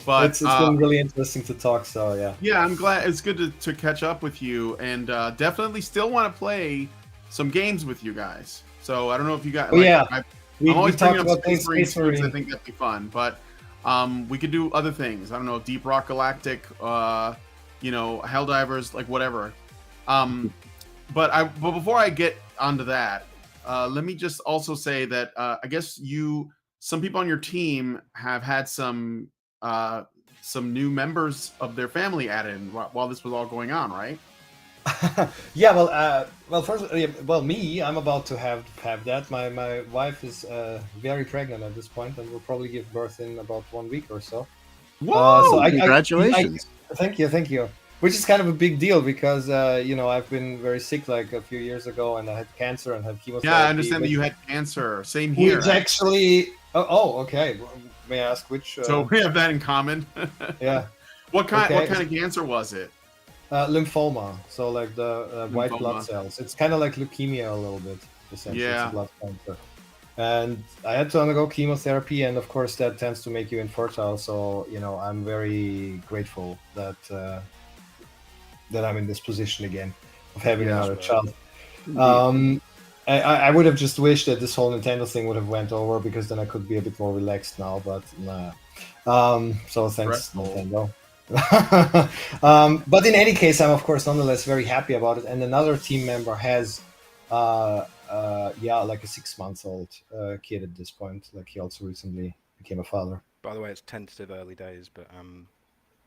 But it's been really interesting to talk. So yeah. Yeah, I'm glad. It's good to catch up with you, and definitely still want to play some games with you guys. So I don't know if you got. Oh, like, yeah. I'm always talked bringing up about Space Marine Space Marine. I think that'd be fun, but we could do other things. I don't know, Deep Rock Galactic, Helldivers, like whatever. But before I get onto that, let me just also say that I guess some people on your team have had some new members of their family added in while this was all going on, right? Yeah, first, me, I'm about to have that. My wife is very pregnant at this point, and will probably give birth in about 1 week or so. Whoa! So Congratulations! Thank you. Which is kind of a big deal because I've been very sick like a few years ago, and I had cancer and had chemotherapy. Yeah, I understand that you had cancer. Same here. Which actually, okay. May I ask which? So we have that in common. Yeah. What kind of cancer was it? Lymphoma, so like the white blood cells. It's kind of like leukemia a little bit, essentially. Yeah. It's a blood cancer. And I had to undergo chemotherapy, and of course that tends to make you infertile. So I'm very grateful that I'm in this position again of having another child. I would have just wished that this whole Nintendo thing would have went over, because then I could be a bit more relaxed now. But nah. So thanks, Nintendo. But in any case, I'm of course nonetheless very happy about it. And another team member has like a 6-month-old kid at this point. Like he also recently became a father. By the way, it's tentative early days, but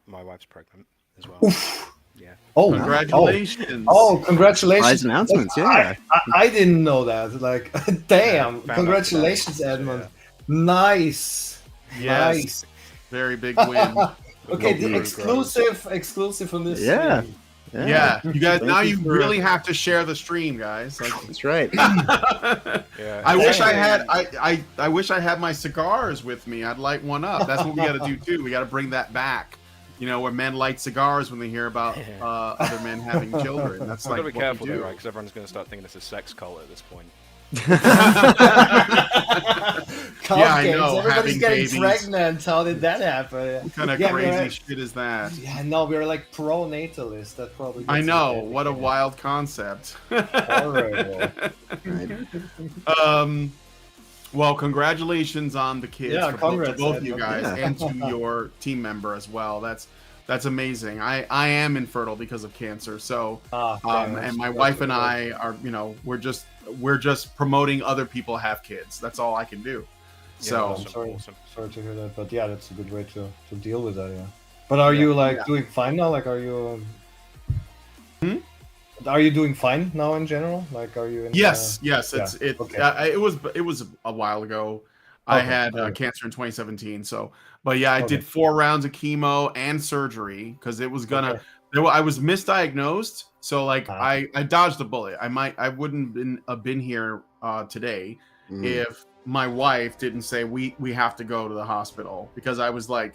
my wife's pregnant as well. Oof. Yeah. Oh, congratulations! Oh, congratulations! Surprise announcements, yeah. I didn't know that. Like, damn! Yeah, Congratulations, Edmund. Yeah. Nice. Yes. Nice. Very big win. Okay, the exclusive on this. Yeah. Stream. Yeah, you guys. Now you really have to share the stream, guys. Like, That's right. Yeah. I wish I had. I wish I had my cigars with me. I'd light one up. That's what we got to do too. We got to bring that back. Where men light cigars when they hear about other men having children. That's I've like got to be careful, though, right? Because everyone's going to start thinking it's a sex cult at this point. Yeah, I know. Everybody's having getting babies. pregnant. How did that happen? What kind of crazy shit is that? Yeah, no, we're like pro-natalist. That probably. I know. What a wild concept. Horrible. Well, congratulations on the kids. Yeah, to congrats, both of you guys, Yeah. and to your team member as well. That's amazing. I am infertile because of cancer. So, and my wife and I are, we're just promoting other people have kids. That's all I can do. So, Awesome. Sorry to hear that, but yeah, that's a good way to deal with that. Yeah. But are you doing fine now? Like, are you? Are you doing fine now in general? Like, are you? Yes. Okay. It was a while ago. I had cancer in 2017. So, but yeah, I did 4 rounds of chemo and surgery because it was gonna. I was misdiagnosed, so like I dodged the bullet. I wouldn't have been here today if my wife didn't say we have to go to the hospital, because I was like,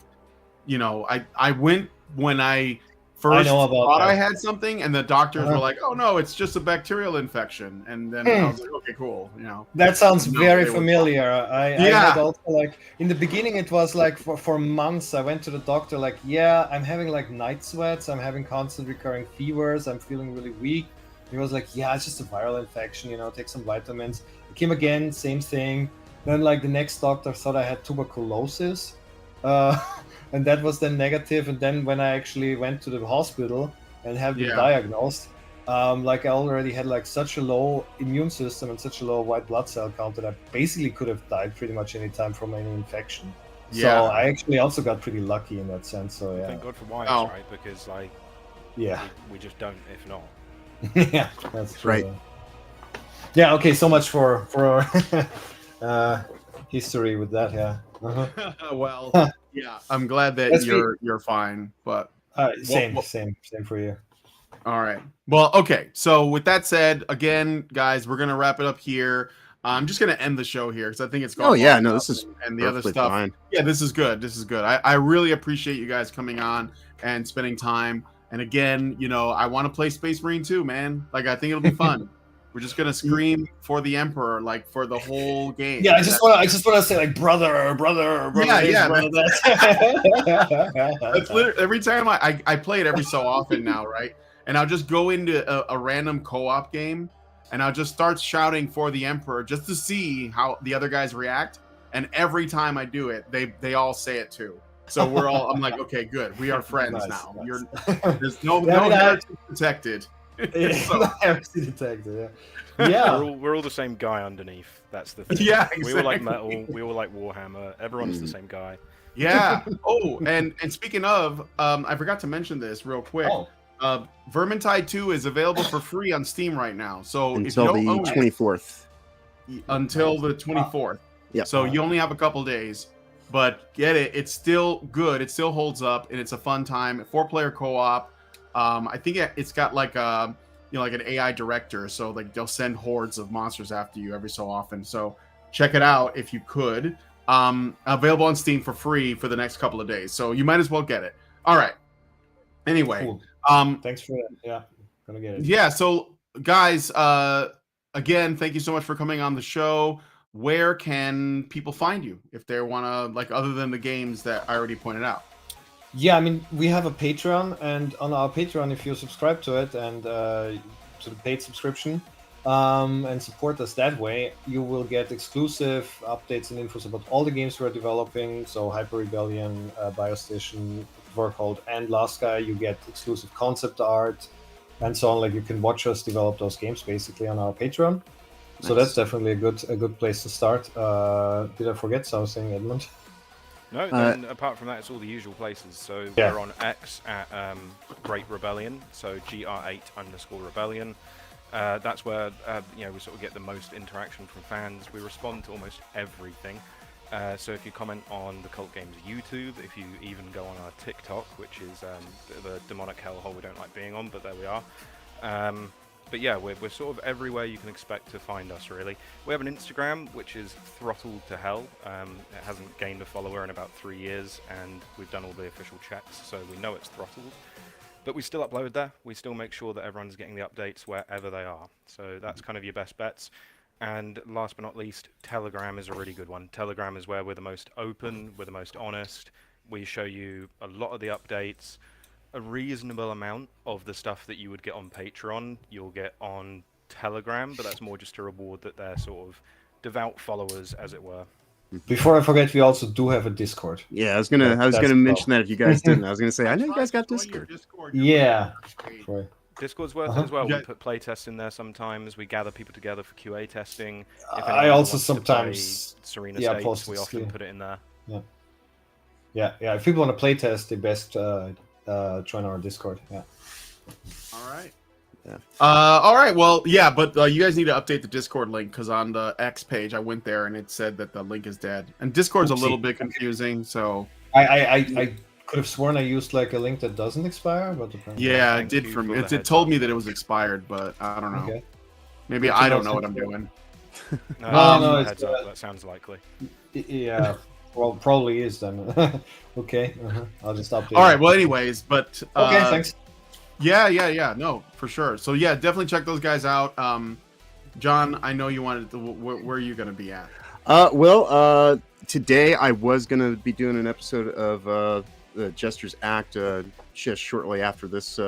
I went when I first thought I had something, and the doctors were like, "Oh no, it's just a bacterial infection," and then I was like, "Okay, cool." That sounds very familiar. I had also, like, in the beginning, it was like for months. I went to the doctor, like, yeah, I'm having like night sweats, I'm having constant recurring fevers, I'm feeling really weak. He was like, yeah, it's just a viral infection, take some vitamins. It came again, same thing. Then like the next doctor thought I had tuberculosis. And that was then negative. And then when I actually went to the hospital and have been diagnosed, like I already had like such a low immune system and such a low white blood cell count that I basically could have died pretty much any time from any infection. So I actually also got pretty lucky in that sense. So yeah. Thank God for wives, right? Because like, we just don't if not. Yeah, that's true. Right. Yeah. Okay. So much for history with that. Yeah. Well, yeah, I'm glad that you're fine, but same for you. All right. Well, okay. So with that said, again, guys, we're gonna wrap it up here. I'm just gonna end the show here because I think it's gone. Oh yeah, no, this is and the other stuff. Fine. Yeah, this is good. This is good. I really appreciate you guys coming on and spending time. And again, I want to play Space Marine 2, man. Like, I think it'll be fun. We're just gonna scream for the Emperor like for the whole game. Yeah, I just want to say like brother. Yeah. Brother, That's literally every time I play it every so often now, right? And I'll just go into a random co-op game, and I'll just start shouting for the Emperor just to see how the other guys react. And every time I do it, they all say it too. So I'm like, okay, good. We are friends now. Nice. There's no heretic detected. Heresy detected. Yeah. We're all the same guy underneath. That's the thing. Yeah, exactly. We all like metal. We all like Warhammer. Everyone's the same guy. Yeah. Oh, and speaking of, I forgot to mention this real quick. Vermintide 2 is available for free on Steam right now. So until if you don't the 24th. Until the 24th. Yeah. So you only have a couple days, but get it. It's still good. It still holds up, and it's a fun time. 4-player co-op. I think it's got like a like an AI director, so like they'll send hordes of monsters after you every so often. So check it out if you could. Available on Steam for free for the next couple of days, so you might as well get it. All right. Anyway, cool. Thanks for that. Yeah, gonna get it. Yeah. So guys, again, thank you so much for coming on the show. Where can people find you if they want to, like, other than the games that I already pointed out? Yeah, I mean, we have a Patreon, and on our Patreon, if you subscribe to it and to the paid subscription and support us that way, you will get exclusive updates and infos about all the games we're developing. So Hyper Rebellion, Biostation, World, and Last Guy. You get exclusive concept art and so on. Like, you can watch us develop those games basically on our Patreon. Nice. So that's definitely a good place to start. Did I forget something, Edmund? No, then apart from that, it's all the usual places. So we're on X at Great Rebellion, so GR8_Rebellion. That's where we sort of get the most interaction from fans. We respond to almost everything. So if you comment on the Cult Games YouTube, if you even go on our TikTok, which is the demonic hellhole we don't like being on, but there we are. But yeah, we're sort of everywhere you can expect to find us, really. We have an Instagram, which is throttled to hell. It hasn't gained a follower in about 3 years, and we've done all the official checks, so we know it's throttled. But we still upload there. We still make sure that everyone's getting the updates wherever they are. So that's kind of your best bets. And last but not least, Telegram is a really good one. Telegram is where we're the most open, we're the most honest. We show you a lot of the updates. A reasonable amount of the stuff that you would get on Patreon, you'll get on Telegram, but that's more just to reward that they're sort of devout followers, as it were. Before I forget, we also do have a Discord. Yeah, I was gonna mention that if you guys didn't. I was gonna say, I know you guys got Discord. Yeah. Discord's worth it as well. We put playtests in there sometimes. We gather people together for QA testing. I also sometimes Serena States, we often put it in there. Yeah. If people want to playtest, they best join our Discord. Yeah. All right. Yeah. All right. Well, yeah, but you guys need to update the Discord link, because on the X page I went there and it said that the link is dead. And Discord's a little bit confusing, so I could have sworn I used like a link that doesn't expire, but apparently yeah, it did for me. It told me that it was expired, but I don't know. Okay. Maybe I don't know what I'm doing. No, it's that sounds likely. Yeah. Well, probably is then. Okay. I'll just update. All right. Well, anyways, but okay, thanks. Yeah. No, for sure. So yeah, definitely check those guys out. John, I know you wanted to. Where are you going to be at? Today I was going to be doing an episode of the Jester's Act just shortly after this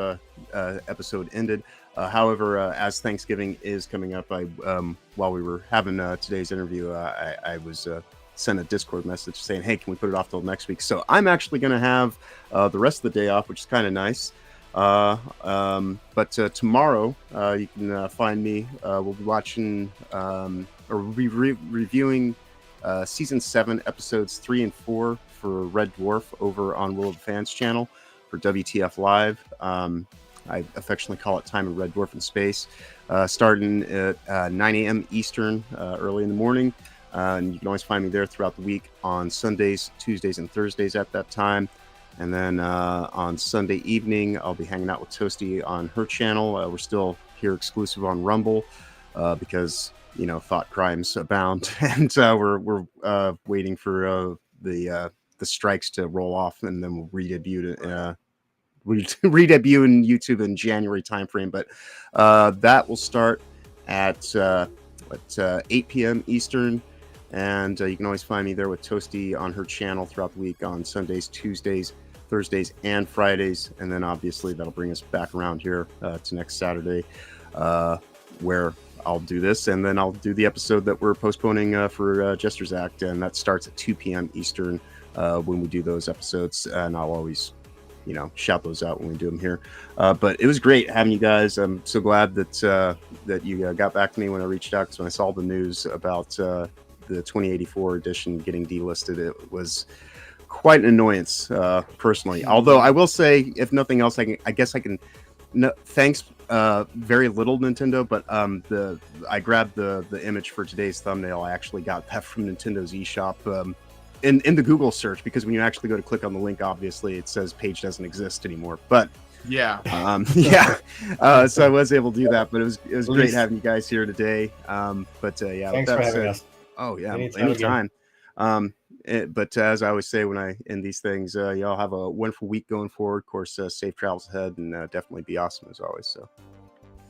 episode ended. However, as Thanksgiving is coming up, while we were having today's interview, I was sent a Discord message saying, hey, can we put it off till next week? So I'm actually going to have the rest of the day off, which is kind of nice. But tomorrow you can find me. We'll be watching or reviewing season 7, episodes 3 and 4 for Red Dwarf over on Will of the Fans channel for WTF Live. I affectionately call it Time of Red Dwarf in Space, starting at 9 a.m. Eastern early in the morning. And you can always find me there throughout the week on Sundays, Tuesdays, and Thursdays at that time. And then on Sunday evening, I'll be hanging out with Toasty on her channel. We're still here exclusive on Rumble because, thought crimes abound. And we're waiting for the strikes to roll off, and then we'll redebut in YouTube in January timeframe. But that will start at 8 p.m. Eastern. And you can always find me there with Toasty on her channel throughout the week on Sundays, Tuesdays, Thursdays, and Fridays. And then obviously that'll bring us back around here to next Saturday, where I'll do this. And then I'll do the episode that we're postponing for Jester's Act. And that starts at 2 p.m. Eastern when we do those episodes. And I'll always, shout those out when we do them here. But it was great having you guys. I'm so glad that you got back to me when I reached out, because when I saw the news about the 2084 edition getting delisted, it was quite an annoyance personally. Although I will say, if nothing else, I guess I can thanks very little Nintendo, but I grabbed the image for today's thumbnail. I actually got that from Nintendo's eShop in the Google search, because when you actually go to click on the link, obviously it says page doesn't exist anymore. But yeah, so I was able to do that. But it was great having you guys here today. But yeah, thanks for having us. Oh yeah, anytime. But as I always say when I end these things, y'all have a wonderful week going forward. Of course, safe travels ahead, and definitely be awesome as always. So,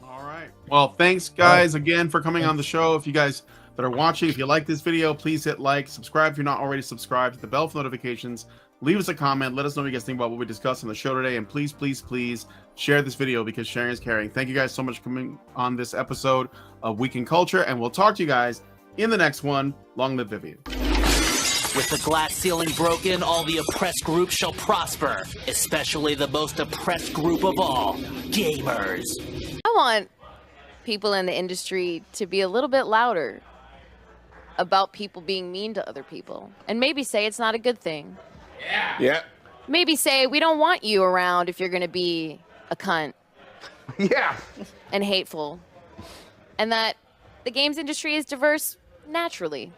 all right. Well, thanks guys again for coming on the show. If you guys that are watching, if you like this video, please hit like, subscribe if you're not already subscribed, hit the bell for notifications, leave us a comment, let us know what you guys think about what we discussed on the show today, and please, please, please share this video, because sharing is caring. Thank you guys so much for coming on this episode of Week in Culture, and we'll talk to you guys in the next one. Long live Vivian. With the glass ceiling broken, all the oppressed groups shall prosper, especially the most oppressed group of all, gamers. I want people in the industry to be a little bit louder about people being mean to other people, and maybe say it's not a good thing. Yeah. Maybe say we don't want you around if you're going to be a cunt. Yeah. And hateful. And that the games industry is diverse naturally.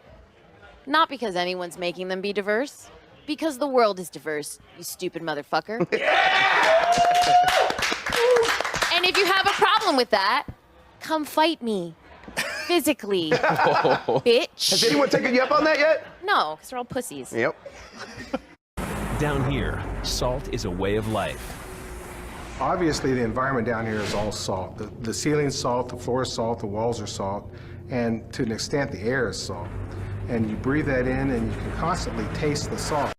Not because anyone's making them be diverse. Because the world is diverse, you stupid motherfucker. And if you have a problem with that, come fight me. Physically. Bitch. Has anyone taken you up on that yet? No, because they're all pussies. Yep. Down here, salt is a way of life. Obviously, the environment down here is all salt. The ceiling's salt, the floor is salt, the walls are salt, and to an extent, the air is salt. And you breathe that in, and you can constantly taste the salt.